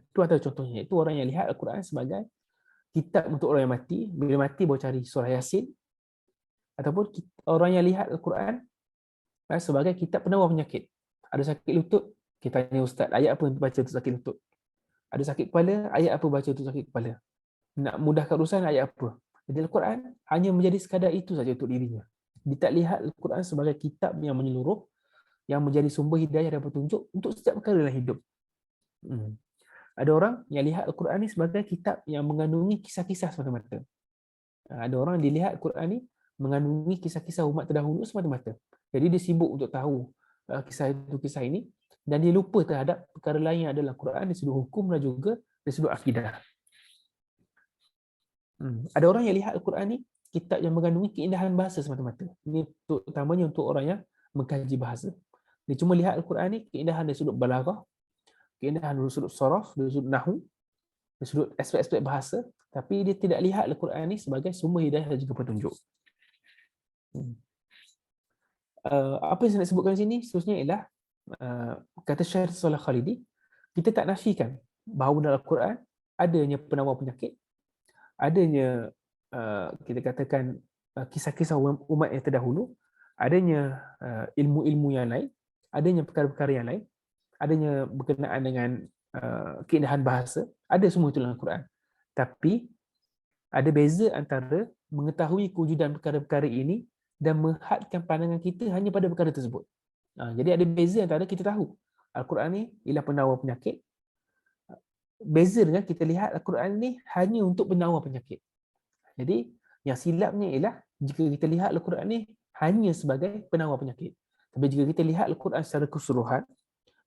Speaker 2: Itu antara contohnya. Itu orang yang lihat Al-Quran sebagai kitab untuk orang yang mati, bila mati baru cari surah Yasin. Ataupun orang yang lihat Al-Quran sebagai kitab penawar penyakit. Ada sakit lutut, kita tanya ustaz, ayat apa yang baca untuk sakit lutut? Ada sakit kepala, ayat apa baca untuk sakit kepala? Nak mudahkan urusan, ayat apa? Jadi Al-Quran hanya menjadi sekadar itu saja untuk dirinya. Dia tak lihat Al-Quran sebagai kitab yang menyeluruh, yang menjadi sumber hidayah dan petunjuk untuk setiap perkara dalam hidup. Ada orang yang lihat Al-Quran ni sebagai kitab yang mengandungi kisah-kisah semata-mata. Ada orang yang dilihat Al-Quran ni mengandungi kisah-kisah umat terdahulu semata-mata. Jadi dia sibuk untuk tahu kisah itu, kisah ini, dan dia lupa terhadap perkara lain yang ada dalam Quran dari sudut hukum dan juga dari sudut akidah. Ada orang yang lihat Al-Quran ni kitab yang mengandungi keindahan bahasa semata-mata. Ini terutamanya untuk orang yang mengkaji bahasa. Dia cuma lihat Al-Quran ni keindahan dari sudut balaghah, keindahan dari sudut saraf, dari sudut nahwu, dari sudut aspek-aspek bahasa, tapi dia tidak lihat Al-Quran ni sebagai sumber hidayah dan juga petunjuk. Apa yang saya nak sebutkan di sini seterusnya ialah kata Syekh Salah Khalidi, kita tak nafikan bahawa dalam Al-Quran adanya penawar penyakit, adanya kita katakan kisah-kisah umat yang terdahulu, adanya ilmu-ilmu yang lain, adanya perkara-perkara yang lain, adanya berkenaan dengan keindahan bahasa, ada semua itu dalam Al-Quran. Tapi ada beza antara mengetahui kewujudan perkara-perkara ini dan menghadkan pandangan kita hanya pada perkara tersebut. Jadi ada beza antara kita tahu Al-Quran ni ialah penawar penyakit, beza dengan kita lihat Al-Quran ni hanya untuk penawar penyakit. Jadi yang silapnya ialah jika kita lihat Al-Quran ni hanya sebagai penawar penyakit. Tapi jika kita lihat Al-Quran secara keseluruhan,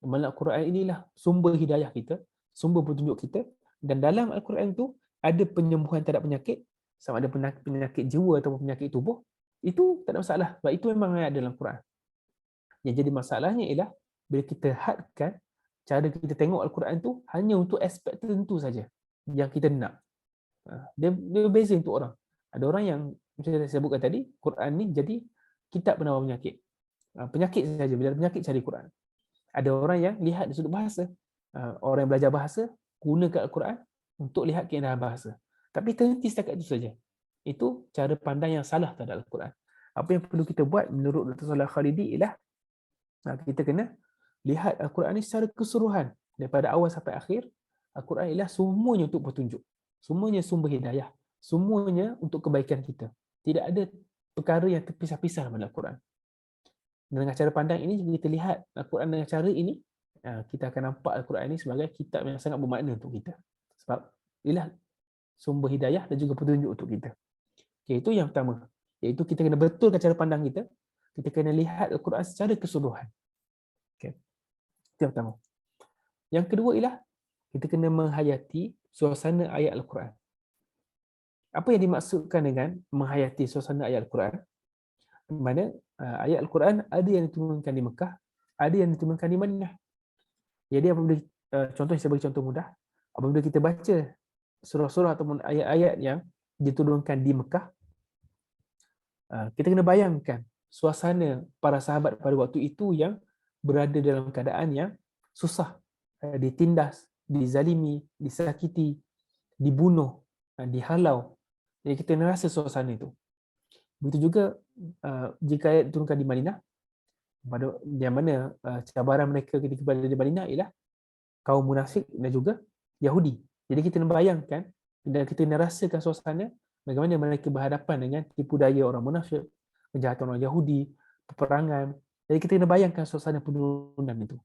Speaker 2: mana Al-Quran inilah sumber hidayah kita, sumber petunjuk kita, dan dalam Al-Quran itu ada penyembuhan terhadap penyakit, sama ada penyakit jiwa ataupun penyakit tubuh, itu tak ada masalah. Sebab itu memang ada dalam Quran. Yang jadi masalahnya ialah bila kita hadkan cara kita tengok Al-Quran tu hanya untuk aspek tertentu saja yang kita nak. Dia berbeza untuk orang. Ada orang yang macam saya sebutkan tadi, Quran ni jadi kitab penawar penyakit. Penyakit saja, bila ada penyakit cari Quran. Ada orang yang lihat dari sudut bahasa. Orang yang belajar bahasa gunakan Al-Quran untuk lihat keindahan bahasa. Tapi terhenti setakat itu saja. Itu cara pandang yang salah terhadap Al-Quran. Apa yang perlu kita buat menurut Dr. Salah Khalidi ialah kita kena lihat Al-Quran ni secara keseluruhan. Daripada awal sampai akhir, Al-Quran ialah semuanya untuk petunjuk. Semuanya sumber hidayah. Semuanya untuk kebaikan kita. Tidak ada perkara yang terpisah-pisah dalam Al-Quran. Dengan cara pandang ini, jika kita lihat Al-Quran dengan cara ini, kita akan nampak Al-Quran ini sebagai kitab yang sangat bermakna untuk kita. Sebab ialah sumber hidayah dan juga petunjuk untuk kita. Okay, itu yang pertama. Iaitu kita kena betulkan cara pandang kita. Kita kena lihat Al-Quran secara keseluruhan. Okay. Itu yang pertama. Yang kedua ialah kita kena menghayati suasana ayat Al-Quran. Apa yang dimaksudkan dengan menghayati suasana ayat Al-Quran? Di mana ayat Al-Quran ada yang diturunkan di Mekah, ada yang diturunkan di Madinah. Jadi apabila contoh, saya bagi contoh mudah, apabila kita baca surah-surah ataupun ayat-ayat yang diturunkan di Mekah, kita kena bayangkan suasana para sahabat pada waktu itu yang berada dalam keadaan yang susah, ditindas, dizalimi, disakiti, dibunuh, dihalau. Jadi kita kena rasa suasana itu. Begitu juga jika ayat diturunkan di Madinah, yang mana cabaran mereka ketika berada di Madinah ialah kaum munafik dan juga Yahudi. Jadi kita kena bayangkan dan kita kena rasakan suasana bagaimana mereka berhadapan dengan tipu daya orang munafik, kejahatan orang Yahudi, peperangan. Jadi kita kena bayangkan suasana penurunan itu.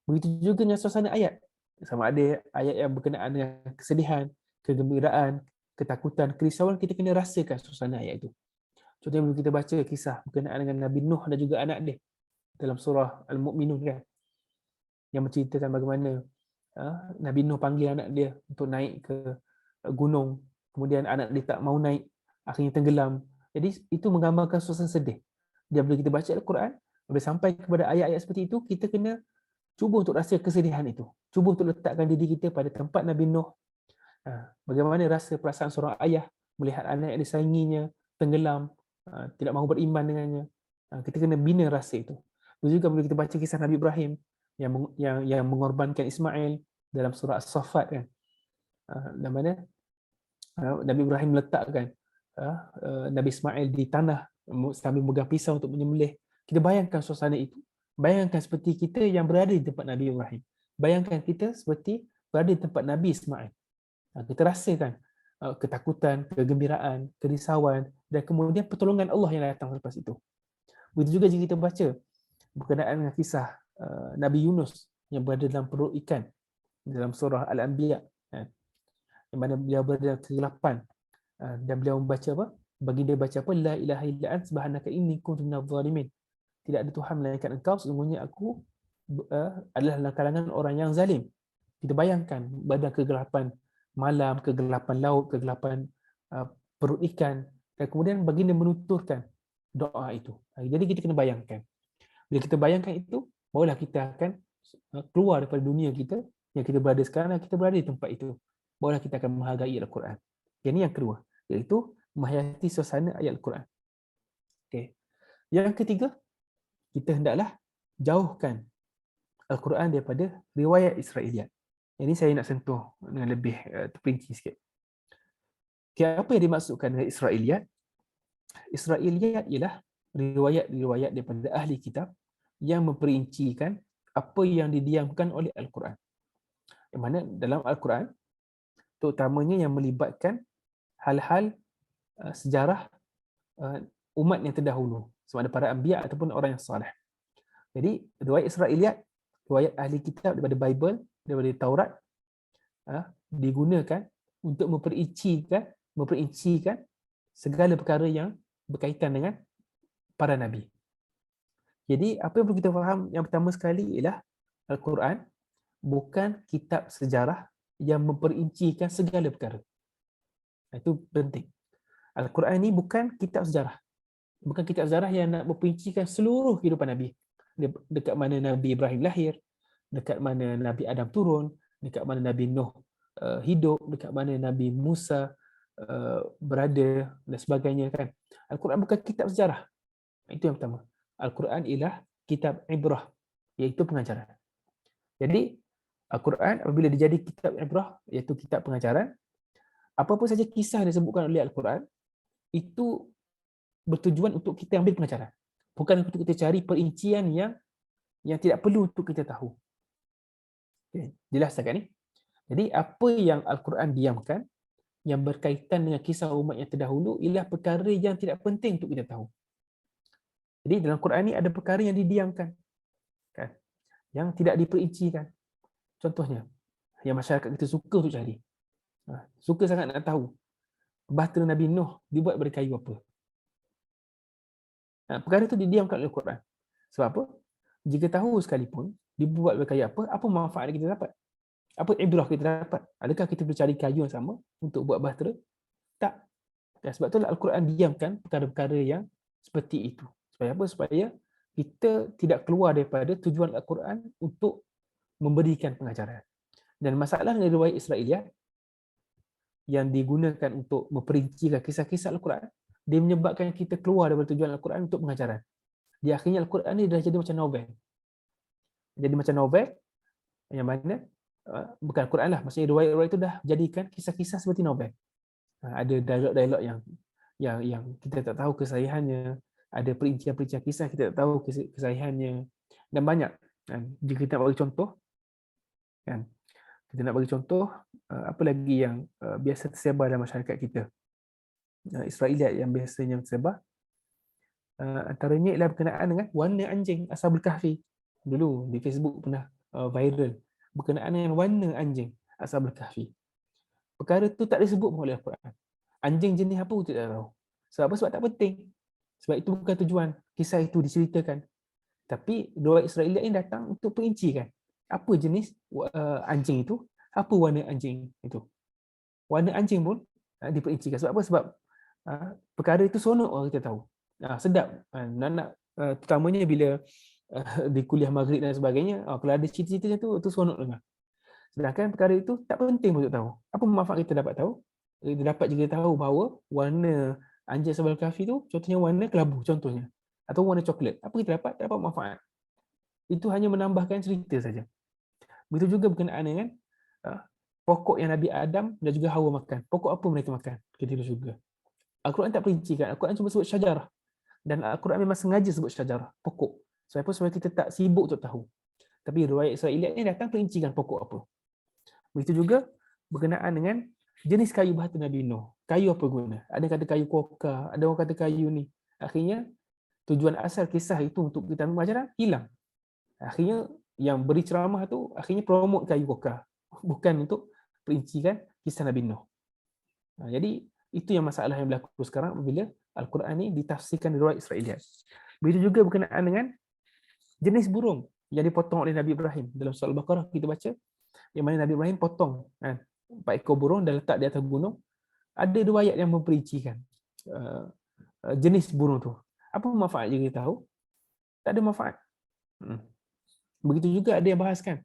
Speaker 2: Begitu juga dengan suasana ayat. Sama ada ayat yang berkenaan dengan kesedihan, kegembiraan, ketakutan, kerisauan, kita kena rasakan suasana ayat itu. Contohnya bila kita baca kisah berkenaan dengan Nabi Nuh dan juga anak dia dalam surah Al-Mu'minun kan, yang menceritakan bagaimana Nabi Nuh panggil anak dia untuk naik ke gunung, kemudian anak dia tak mau naik, akhirnya tenggelam. Jadi itu menggambarkan suasana sedih. Dan bila kita baca Al-Quran, bila sampai kepada ayat-ayat seperti itu, kita kena cuba untuk rasa kesedihan itu. Cuba untuk letakkan diri kita pada tempat Nabi Nuh. Bagaimana rasa perasaan seorang ayah melihat anak yang disayanginya tenggelam, tidak mahu beriman dengannya. Kita kena bina rasa itu. Begitu juga bila kita baca kisah Nabi Ibrahim yang mengorbankan Ismail dalam surah As-Saffat kan. Di mana Nabi Ibrahim meletakkan Nabi Ismail di tanah sambil memegang pisau untuk menyembelih. Kita bayangkan suasana itu. Bayangkan seperti kita yang berada di tempat Nabi Ibrahim. Bayangkan kita seperti berada di tempat Nabi Ismail. Kita rasakan ketakutan, kegembiraan, kerisauan dan kemudian pertolongan Allah yang datang selepas itu. Begitu juga jika kita baca berkenaan dengan kisah Nabi Yunus yang berada dalam perut ikan dalam surah Al-Anbiya, di mana beliau berada dalam kegelapan dan beliau membaca apa? Baginda baca apa? La ilaha illa ant subhanaka inni kuntu minadh dhalimin. Tidak ada Tuhan melainkan engkau, sesungguhnya aku adalah dalam kalangan orang yang zalim. Kita bayangkan pada kegelapan malam, kegelapan laut, kegelapan perut ikan, dan kemudian baginda menuturkan doa itu. Jadi kita kena bayangkan. Bila kita bayangkan itu, barulah kita akan keluar daripada dunia kita yang kita berada sekarang, dan kita berada di tempat itu. Barulah kita akan menghargai Al-Quran. Ini yang kedua, iaitu menghayati suasana ayat Al-Quran. Okay. Yang ketiga, kita hendaklah jauhkan Al-Quran daripada riwayat Israiliyat. Ini saya nak sentuh dengan lebih terperinci sikit. Okay, apa yang dimaksudkan dengan Israiliyat? Israiliyat ialah riwayat-riwayat daripada ahli kitab yang memperincikan apa yang didiamkan oleh Al-Quran. Di mana dalam Al-Quran, terutamanya yang melibatkan hal-hal sejarah umat yang terdahulu, sama ada para anbiya ataupun orang yang saleh. Jadi riwayat Israiliyat, riwayat ahli kitab daripada Bible, daripada Taurat, digunakan untuk memperincikan segala perkara yang berkaitan dengan para nabi. Jadi apa yang perlu kita faham yang pertama sekali ialah Al-Quran bukan kitab sejarah yang memperincikan segala perkara. Itu penting. Al-Quran ini bukan kitab sejarah. Bukan kitab sejarah yang nak memperincikan seluruh kehidupan Nabi. Dekat mana Nabi Ibrahim lahir, dekat mana Nabi Adam turun, dekat mana Nabi Nuh hidup, dekat mana Nabi Musa berada dan sebagainya kan. Al-Quran bukan kitab sejarah. Itu yang pertama. Al-Quran ialah kitab ibrah, iaitu pengajaran. Jadi Al-Quran apabila dijadi kitab ibrah, iaitu kitab pengajaran, apa-apa saja kisah yang disebutkan oleh Al-Quran itu bertujuan untuk kita ambil pengajaran. Bukan untuk kita cari perincian yang tidak perlu untuk kita tahu. Okay. Jelas tak ni? Jadi apa yang Al-Quran diamkan yang berkaitan dengan kisah umat yang terdahulu ialah perkara yang tidak penting untuk kita tahu. Jadi dalam Quran ni ada perkara yang didiamkan, kan? Yang tidak diperincikan. Contohnya, yang masyarakat kita suka untuk cari. Suka sangat nak tahu. Bahtera Nabi Nuh dibuat dari kayu apa? Perkara itu didiamkan oleh Quran. Sebab apa? Jika tahu sekalipun dibuat dari kayu apa manfaat kita dapat? Apa ibrah kita dapat? Adakah kita boleh cari kayu yang sama untuk buat bahtera? Tak. Sebab itulah Al-Quran diamkan perkara-perkara yang seperti itu. Supaya apa? Supaya kita tidak keluar daripada tujuan Al-Quran untuk memberikan pengajaran. Dan masalah dengan riwayat Israiliyat yang digunakan untuk memperincikan kisah-kisah Al-Quran, dia menyebabkan kita keluar daripada tujuan Al-Quran untuk pengajaran. Di akhirnya Al-Quran ni dah jadi macam novel. Jadi macam novel yang mana bukan Al-Quran lah, maksudnya riwayat-riwayat itu dah jadikan kisah-kisah seperti novel. Ada dialog-dialog yang kita tak tahu kesahihannya, ada perincian-perincian kisah kita tak tahu kesahihannya, dan banyak. Jika kita nak bagi contoh, kan, kita nak bagi contoh apa lagi yang biasa tersebar dalam masyarakat kita, Israiliyat yang biasanya tersebar, antaranya ialah berkenaan dengan warna anjing Ashabul Kahfi. Dulu di Facebook pernah viral berkenaan dengan warna anjing Ashabul Kahfi. Perkara tu tak disebut pun oleh Al-Quran. Anjing jenis apa pun tidak tahu. Sebab apa? Sebab tak penting. Sebab itu bukan tujuan kisah itu diceritakan. Tapi riwayat Israiliyat ini datang untuk perincikan apa jenis anjing itu, apa warna anjing itu. Warna anjing pun diperincikan. Sebab apa? Sebab perkara itu seronok orang kita tahu. Sedap. Nak terutamanya bila di kuliah maghrib dan sebagainya, kalau ada cerita-cerita macam tu seronok dengar. Sedangkan perkara itu tak penting untuk tahu. Apa manfaat kita dapat tahu? Kita dapat juga tahu bahawa warna anjing Ashabul Kahfi tu contohnya warna kelabu contohnya, atau warna coklat. Apa kita dapat? Tak dapat manfaat. Itu hanya menambahkan cerita saja. Begitu juga berkenaan dengan pokok yang Nabi Adam dan juga Hawa makan. Pokok apa mereka makan? Kita juga. Al-Quran tak perincikan. Al-Quran cuma sebut syajarah. Dan Al-Quran memang sengaja sebut syajarah, pokok. Sebab supaya kita tak sibuk untuk tahu. Tapi riwayat Israiliyat ni datang perincikan pokok apa. Begitu juga berkenaan dengan jenis kayu bahtera Nabi Nuh. Kayu apa guna? Ada kata kayu kokar, ada orang kata kayu ni. Akhirnya tujuan asal kisah itu untuk kita mengajaran hilang. Akhirnya yang beri ceramah tu akhirnya promote kayu kokar, bukan untuk perincikan kisah Nabi Nuh. Jadi itu yang masalah yang berlaku sekarang bila Al-Quran ni ditafsirkan riwayat Israiliyat. Begitu juga berkenaan dengan jenis burung yang dipotong oleh Nabi Ibrahim. Dalam surah Al-Baqarah kita baca yang mana Nabi Ibrahim potong 4 ekor burung dan letak di atas gunung. Ada riwayat yang memperincikan jenis burung tu. Apa manfaat yang kita tahu? Tak ada manfaat. Begitu juga ada yang bahaskan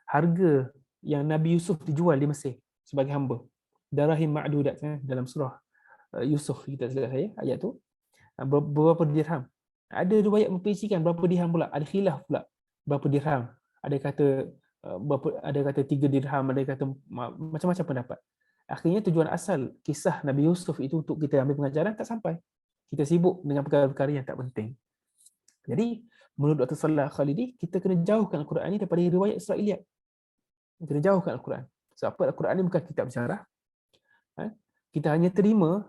Speaker 2: harga yang Nabi Yusuf dijual di Mesir sebagai hamba. Darahim ma'dudat dalam surah Yusuf, kita silap saya ayat tu, berapa dirham. Ada riwayat memperincikan berapa dirham pula, ada khilaf pula berapa dirham. Ada kata ada kata 3 dirham, ada kata macam-macam pendapat. Akhirnya tujuan asal kisah Nabi Yusuf itu untuk kita ambil pengajaran tak sampai. Kita sibuk dengan perkara-perkara yang tak penting. Jadi menurut Dr. Salah Khalidi, kita kena jauhkan Al-Quran ini daripada riwayat Israiliyat. Kita kena jauhkan Al-Quran. Sebab apa? Al-Quran ini bukan kitab sejarah. Kita hanya terima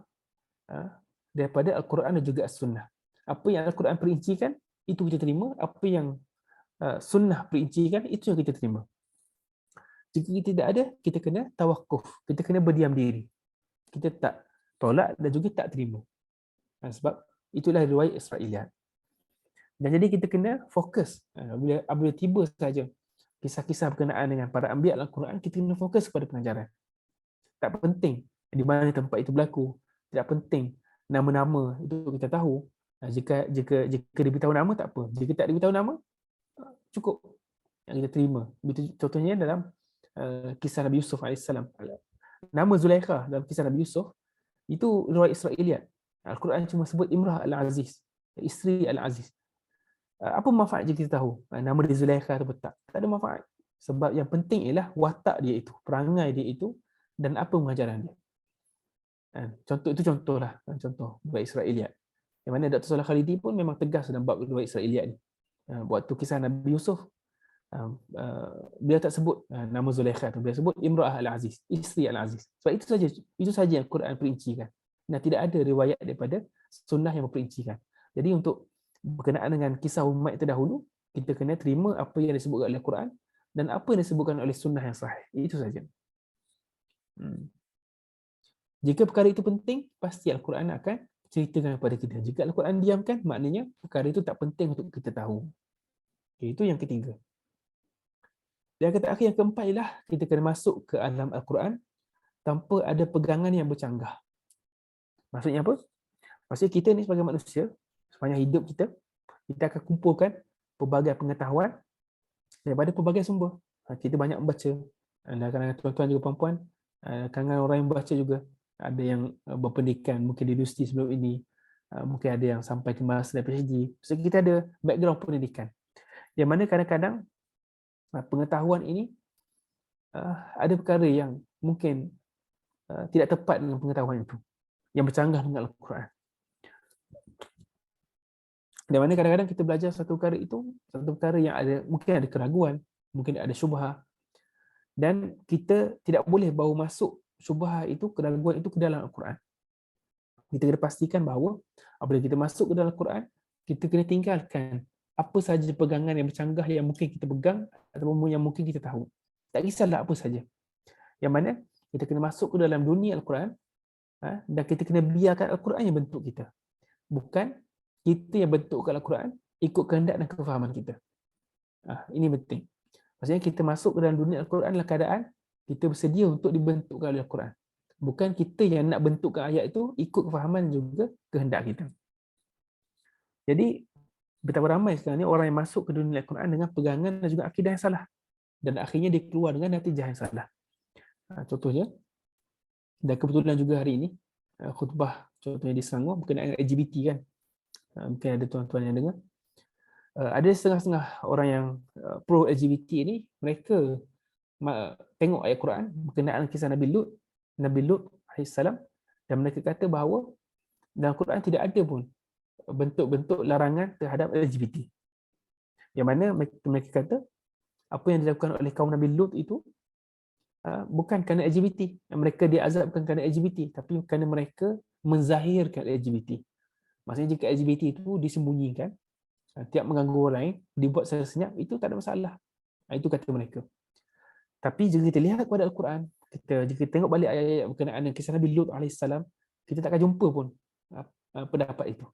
Speaker 2: daripada Al-Quran dan juga As-Sunnah. Apa yang Al-Quran perincikan, itu kita terima. Apa yang Sunnah perincikan, itu yang kita terima. Jika kita tidak ada, kita kena tawakuf, kita kena berdiam diri. Kita tak tolak dan juga tak terima. Sebab itulah riwayat Israiliyat. Dan jadi kita kena fokus. Apabila tiba saja kisah-kisah berkenaan dengan para anbiya Al-Quran, kita kena fokus kepada pengajaran. Tak penting di mana tempat itu berlaku. Tidak penting nama-nama itu kita tahu. Jika diberitahu nama tak apa. Jika tak diberitahu nama, cukup yang kita terima. Contohnya dalam kisah Nabi Yusuf AS. Nama Zulaikha dalam kisah Nabi Yusuf itu riwayat Israiliyat. Al-Quran cuma sebut Imrah Al-Aziz, isteri Al-Aziz. Apa manfaat jika kita tahu nama dia Zulaikha atau tak? Tak ada manfaat. Sebab yang penting ialah watak dia itu, perangai dia itu, dan apa pengajaran dia. Contohlah, contoh riwayat Israiliyat. Yang mana Dr. Salah Khalidi pun memang tegas dalam bab riwayat Israiliyat ni. Waktu kisah Nabi Yusuf, beliau tak sebut nama Zulaikha tu, beliau sebut Imra'ah Al-Aziz, isteri Al-Aziz. Sebab itu saja yang Quran perincikan. Dan tidak ada riwayat daripada sunnah yang memperincikan. Jadi untuk berkenaan dengan kisah umat terdahulu, kita kena terima apa yang disebutkan oleh Quran dan apa yang disebutkan oleh sunnah yang sahih. Itu saja. Jika perkara itu penting, pasti Al-Quran akan ceritakan kepada kita. Jika Al-Quran diamkan, maknanya perkara itu tak penting untuk kita tahu. Okay, itu yang ketiga. Dan kata akhir yang keempat ialah kita kena masuk ke alam Al-Quran tanpa ada pegangan yang bercanggah. Maksudnya apa? Maksudnya kita ni sebagai manusia, sepanjang hidup kita akan kumpulkan pelbagai pengetahuan daripada pelbagai sumber. Kita banyak membaca. Kadang-kadang tuan-tuan juga puan-puan, kadang-kadang orang yang membaca juga. Ada yang berpendidikan mungkin di universiti sebelum ini, mungkin ada yang sampai ke master PhD. So kita ada background pendidikan. Yang mana kadang-kadang pengetahuan ini ada perkara yang mungkin tidak tepat dengan pengetahuan itu, yang bercanggah dengan Al-Quran. Di mana kadang-kadang kita belajar satu perkara yang mungkin ada keraguan, mungkin ada syubhah, dan kita tidak boleh bawa masuk syubhah itu, keraguan itu ke dalam Al-Quran. Kita kena pastikan bahawa apabila kita masuk ke dalam Al-Quran, kita kena tinggalkan apa sahaja pegangan yang bercanggah yang mungkin kita pegang ataupun yang mungkin kita tahu. Tak kisahlah apa saja. Yang mana kita kena masuk ke dalam dunia Al-Quran dan kita kena biarkan Al-Quran yang bentuk kita. Bukan kita yang bentukkan Al-Quran ikut kehendak dan kefahaman kita. Ini penting. Maksudnya kita masuk ke dalam dunia Al-Quran dalam keadaan kita bersedia untuk dibentukkan oleh Al-Quran. Bukan kita yang nak bentukkan ayat itu ikut kefahaman juga kehendak kita. Jadi, betapa ramai sekarang ni orang yang masuk ke dunia Al-Quran dengan pegangan dan juga akidah yang salah. Dan akhirnya dia keluar dengan natijah yang salah. Contohnya, dan kebetulan juga hari ini, khutbah contohnya di Selangor berkenaan LGBT kan. Mungkin ada tuan-tuan yang dengar. Ada setengah-setengah orang yang pro LGBT ni, mereka tengok ayat Quran berkenaan kisah Nabi Lut AS, dan mereka kata bahawa dalam Quran tidak ada pun bentuk-bentuk larangan terhadap LGBT. Yang mana mereka kata apa yang dilakukan oleh kaum Nabi Lut itu bukan kerana LGBT. Mereka diazabkan kerana LGBT, tapi kerana mereka menzahirkan LGBT. Maksudnya jika LGBT itu disembunyikan, tiap mengganggu orang lain, dibuat senyap, itu tak ada masalah. Itu kata mereka. Tapi jika kita lihat kepada Al-Quran, jika tengok balik ayat-ayat berkenaan dengan kisah Nabi Lut AS, kita takkan jumpa pun pendapat itu.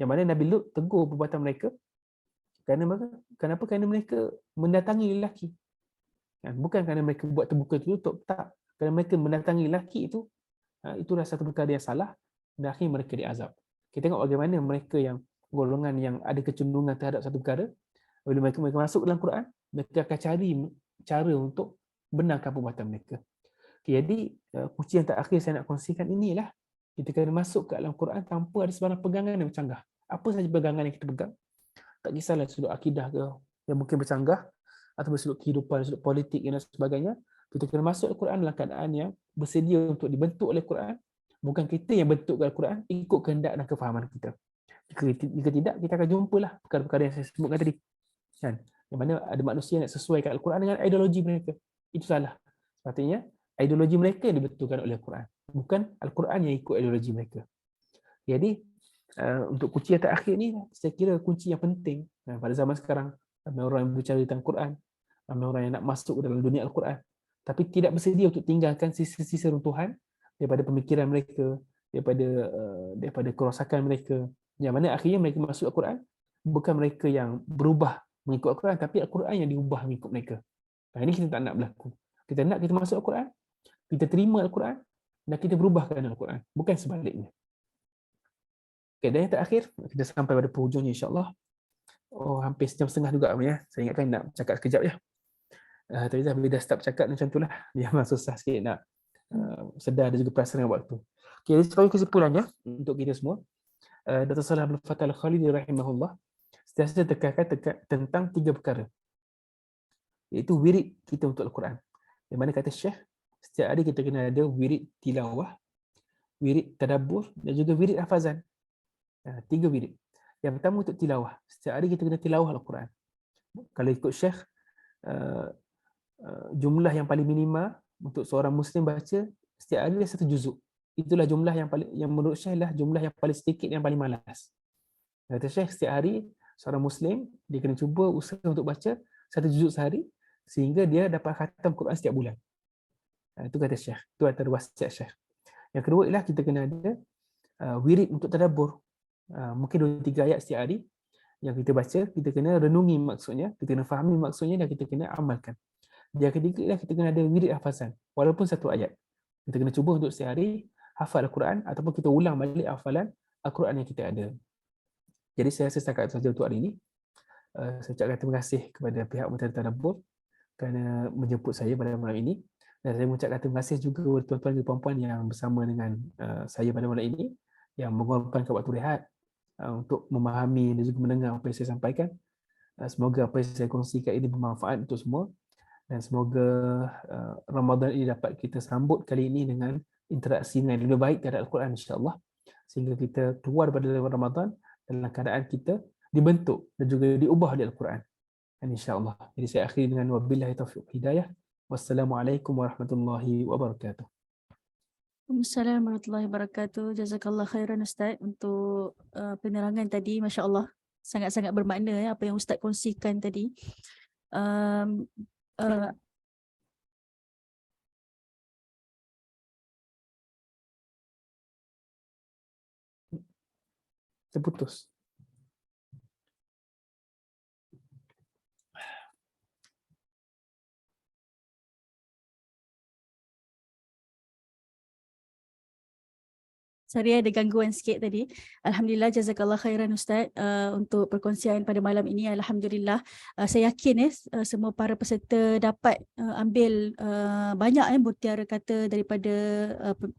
Speaker 2: Yang mana Nabi Lut tegur perbuatan mereka kenapa? Kerana mereka mendatangi lelaki. Bukan kerana mereka buat terbuka tertutup, tak. Kerana mereka mendatangi lelaki itulah satu perkara yang salah, dan akhirnya mereka diazab. Kita tengok bagaimana mereka yang golongan yang ada kecenderungan terhadap satu perkara, bila mereka masuk dalam Quran, mereka akan cari cara untuk benarkan perbuatan mereka. Jadi kunci yang terakhir saya nak kongsikan inilah kita kena masuk ke dalam Quran tanpa ada sebarang pegangan yang bercanggah. Apa sahaja pegangan yang kita pegang, tak kisahlah sudut akidah ke yang mungkin bercanggah, atau sudut kehidupan, sudut politik dan sebagainya, kita kena masuk Al-Quran dalam keadaan yang bersedia untuk dibentuk oleh Quran, bukan kita yang bentuk Al-Quran ikut kehendak dan kefahaman kita. Jika tidak, kita akan jumpalah perkara-perkara yang saya sebutkan tadi. Kan? Yang mana ada manusia yang sesuaikan Al-Quran dengan ideologi mereka. Itu salah. Sepatutnya, ideologi mereka yang dibentukkan oleh Al-Quran, bukan Al-Quran yang ikut ideologi mereka. Jadi, untuk kunci yang terakhir ni, saya kira kunci yang penting pada zaman sekarang. Ramai orang yang berbicara tentang Quran, Ramai orang yang nak masuk ke dalam dunia Al-Quran, tapi tidak bersedia untuk tinggalkan sisa-sisa runtuhan daripada pemikiran mereka, daripada kerosakan mereka. Yang mana akhirnya mereka masuk Al-Quran, bukan mereka yang berubah mengikut Al-Quran, tapi Al-Quran yang diubah mengikut mereka. Ini kita tak nak berlaku. Kita nak kita masuk Al-Quran, kita terima Al-Quran, dan kita berubahkan Al-Quran, bukan sebaliknya. Okay, dan yang terakhir, kita sampai pada penghujungnya insyaAllah. Hampir sejam setengah juga ya. Saya ingatkan nak cakap sekejap ya. Tapi dah start cakap macam itulah, dia memang susah sikit nak sedar dan juga perasan dengan waktu. Okay, jadi sebagai kesimpulannya untuk kita semua, Dr. Salah Abdul Fattah Al-Khalidi rahimahullah sentiasa tekankan tentang 3 perkara, iaitu wirid kita untuk Al-Quran. Yang mana kata Syekh, setiap hari kita kena ada wirid tilawah, wirid tadabbur dan juga wirid hafazan. 3 wirid. Yang pertama untuk tilawah, setiap hari kita kena tilawah Al-Quran. Kalau ikut Syekh, jumlah yang paling minima untuk seorang Muslim baca setiap hari 1 juzuk. Itulah jumlah yang menurut Syekh lah jumlah yang paling sedikit, yang paling malas. Kata Syekh, setiap hari seorang Muslim dia kena cuba usaha untuk baca 1 juzuk sehari sehingga dia dapat khatam Quran setiap bulan. Itu kata Syekh. Itu antara wasiat Syekh. Yang kedua ialah kita kena ada wirid untuk tadabbur. Mungkin 2-3 ayat setiap hari yang kita baca, kita kena renungi maksudnya, kita kena fahami maksudnya dan kita kena amalkan. Yang ketiga ialah kita kena ada wirid hafazan, walaupun 1 ayat. Kita kena cuba untuk setiap hari hafal Al-Quran ataupun kita ulang balik hafalan Al-Quran yang kita ada. Jadi saya rasa setakat sahaja untuk hari ini. Saya ucapkan terima kasih kepada pihak Muntadah Tadabbur kerana menjemput saya pada malam ini. Dan saya mengucapkan terima kasih juga kepada tuan-tuan dan puan-puan yang bersama dengan saya pada malam ini, yang mengorbankan waktu rehat untuk memahami dan juga mendengar apa yang saya sampaikan. Semoga apa yang saya kongsikan ini bermanfaat untuk semua. Dan semoga Ramadan ini dapat kita sambut kali ini dengan interaksi dengan lebih baik terhadap Al-Quran insya-Allah. Sehingga kita keluar pada Ramadan dalam keadaan kita dibentuk dan juga diubah oleh Al-Quran. Insya-Allah. Jadi saya akhiri dengan wabillahi taufiq hidayah. Wassalamualaikum warahmatullahi wabarakatuh.
Speaker 1: Assalamualaikum warahmatullahi wabarakatuh. Jazakallah khairan Ustaz untuk penerangan tadi. Masya Allah, sangat-sangat bermakna ya apa yang Ustaz kongsikan tadi.
Speaker 2: Terputus.
Speaker 1: Sorry ada gangguan sikit tadi. Alhamdulillah, jazakallah khairan Ustaz untuk perkongsian pada malam ini. Alhamdulillah, saya yakin semua para peserta dapat ambil banyak mutiara kata daripada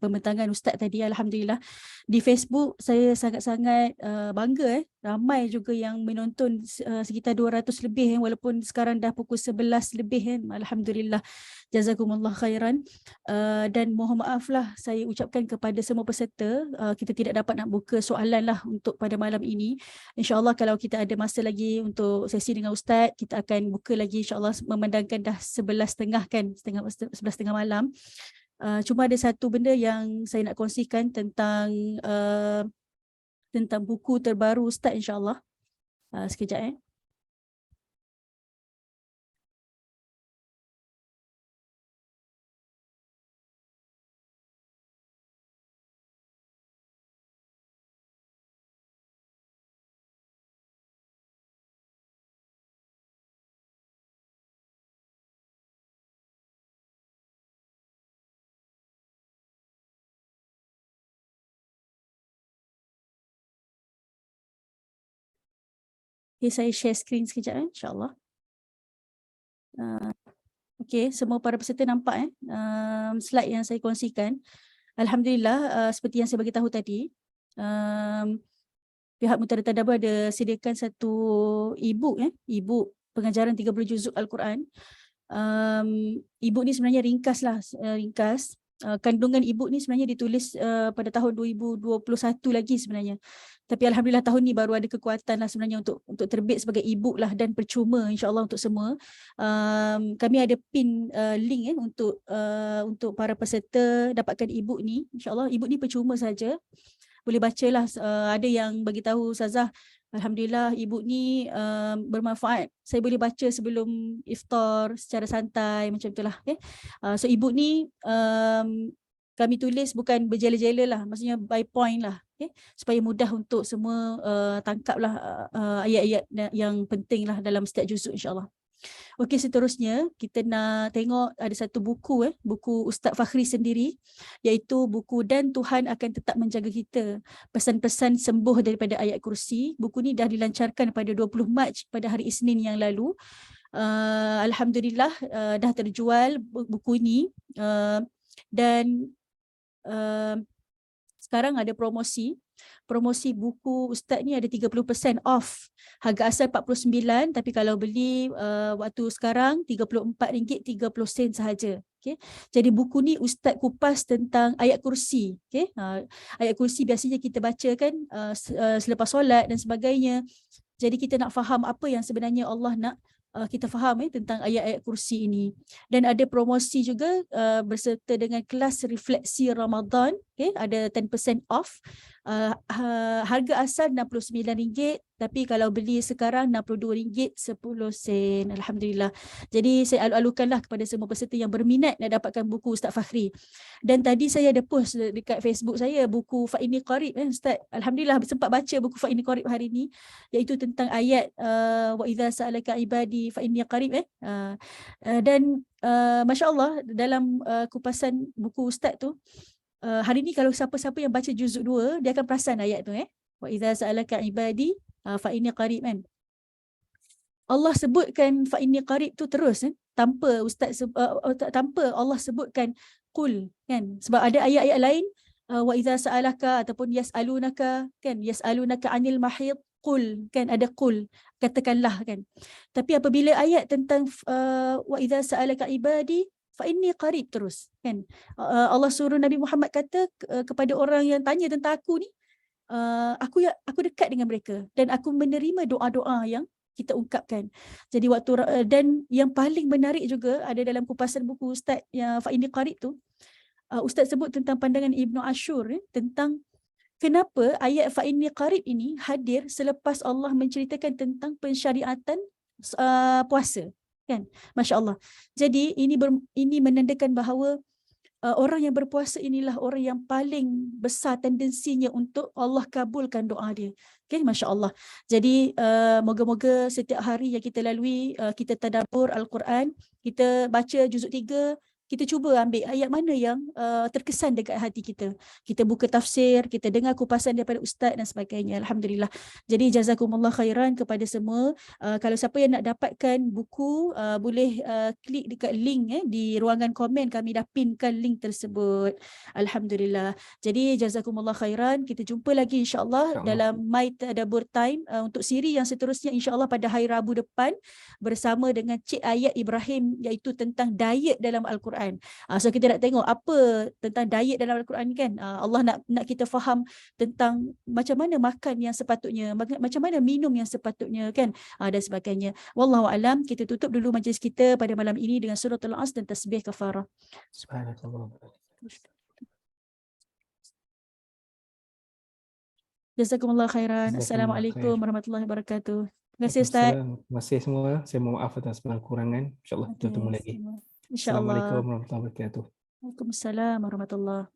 Speaker 1: pembentangan Ustaz tadi. Alhamdulillah. Di Facebook saya sangat-sangat bangga ramai juga yang menonton, sekitar 200 lebih walaupun sekarang dah pukul 11 lebih Alhamdulillah. Jazakumullah khairan. Dan mohon maaf lah saya ucapkan kepada semua peserta, kita tidak dapat nak buka soalan lah untuk pada malam ini. InsyaAllah kalau kita ada masa lagi untuk sesi dengan Ustaz, kita akan buka lagi insyaAllah, memandangkan dah 11.30 kan, 11.30 malam. Cuma ada satu benda yang saya nak kongsikan tentang buku terbaru Ustaz insyaAllah. Sekejap Okay, saya share screen sekejap insyaAllah. Okay, semua para peserta nampak slide yang saya kongsikan. Alhamdulillah, seperti yang saya bagi tahu tadi, pihak Muntadah Tadabbur ada sediakan satu e-book pengajaran 30 juzuk Al-Quran. E-book ni sebenarnya ringkas. Kandungan e-book ni sebenarnya ditulis pada tahun 2021 lagi sebenarnya. Tapi Alhamdulillah tahun ni baru ada kekuatan lah sebenarnya untuk terbit sebagai e-book lah, dan percuma insyaAllah untuk semua. Kami ada pin link untuk para peserta dapatkan e-book ni. InsyaAllah e-book ni percuma saja. Boleh bacalah. Ada yang bagi tahu Ustazah Alhamdulillah ibu ni bermanfaat. Saya boleh baca sebelum iftar secara santai macam itulah. Okay. So ibu ni kami tulis bukan berjela-jela lah, maksudnya by point lah. Okay. Supaya mudah untuk semua tangkaplah ayat-ayat yang penting lah dalam setiap juzuk insyaAllah. Okey, seterusnya kita nak tengok ada satu buku buku Ustaz Fakhri sendiri, iaitu buku Dan Tuhan Akan Tetap Menjaga Kita, pesan-pesan sembuh daripada ayat kursi. Buku ni dah dilancarkan pada 20 Mac pada hari Isnin yang lalu. Alhamdulillah dah terjual buku ini dan sekarang ada promosi buku Ustaz ni ada 30% off. Harga asal 49, tapi kalau beli waktu sekarang RM34.30 sahaja. Okay. Jadi buku ni Ustaz kupas tentang ayat kursi. Okay. Ayat kursi biasanya kita baca kan selepas solat dan sebagainya. Jadi kita nak faham apa yang sebenarnya Allah nak kita faham tentang ayat-ayat kursi ini. Dan ada promosi juga berserta dengan kelas refleksi Ramadan. Okay, ada 10% off. Harga asal RM69, tapi kalau beli sekarang RM62.10. Alhamdulillah. Jadi saya alu-alukanlah kepada semua peserta yang berminat nak dapatkan buku Ustaz Fakhri. Dan tadi saya ada post dekat Facebook saya buku Fa'inni Qarib Ustaz. Alhamdulillah sempat baca buku Fa'inni Qarib hari ni, iaitu tentang ayat wa idza sa'alaka ibadi fa'inni qarib dan masya-Allah dalam kupasan buku Ustaz tu hari ni kalau siapa-siapa yang baca juzuk 2 dia akan perasan ayat tu wa idza sa'alaka ibadi fa'inni qarib kan. Allah sebutkan fa'inni qarib tu terus tanpa Ustaz tanpa Allah sebutkan qul kan, sebab ada ayat-ayat lain wa idza sa'alaka ataupun yas'alunaka kan, yas'alunaka 'anil mahid qul kan, ada qul katakanlah kan. Tapi apabila ayat tentang wa idza sa'alaka ibadi fa inni qarib terus kan, Allah suruh Nabi Muhammad kata kepada orang yang tanya tentang aku ni, aku dekat dengan mereka dan aku menerima doa-doa yang kita ungkapkan. Jadi waktu dan yang paling menarik juga ada dalam kupasan buku Ustaz yang fa inni qarib tu, Ustaz sebut tentang pandangan Ibnu Ashur tentang kenapa ayat fa inni qarib ini hadir selepas Allah menceritakan tentang pensyariatan puasa kan. Masya-Allah. Jadi ini menandakan bahawa orang yang berpuasa inilah orang yang paling besar tendensinya untuk Allah kabulkan doa dia. Okay, masya-Allah. Jadi moga-moga setiap hari yang kita lalui kita tadabbur Al-Quran, kita baca juzuk 3, kita cuba ambil ayat mana yang terkesan dekat hati kita. Kita buka tafsir, kita dengar kupasan daripada ustaz dan sebagainya. Alhamdulillah. Jadi jazakumullah khairan kepada semua. Kalau siapa yang nak dapatkan buku, boleh klik dekat link di ruangan komen, kami dah pinkan link tersebut. Alhamdulillah. Jadi jazakumullah khairan. Kita jumpa lagi insya-Allah dalam My Tadabbur Time untuk siri yang seterusnya insya-Allah pada hari Rabu depan bersama dengan Cik Ayat Ibrahim, iaitu tentang diet dalam Al-Quran. So kita nak tengok apa tentang diet dalam Al-Quran kan. Allah nak kita faham tentang macam mana makan yang sepatutnya, macam mana minum yang sepatutnya kan, dan sebagainya. Wallahu alam. Kita tutup dulu majlis kita pada malam ini dengan surah Al-As dan tasbih kafarah.
Speaker 2: Subhanallah.
Speaker 1: Jazakumullah khairan. Assalamualaikum warahmatullahi wabarakatuh. Terima kasih Ustaz.
Speaker 2: Terima kasih semua. Saya mohon maaf atas kekurangan. InsyaAllah kita bertemu lagi.
Speaker 1: InsyaAllah.
Speaker 2: Assalamualaikum warahmatullahi wabarakatuh.
Speaker 1: Waalaikumsalam warahmatullahi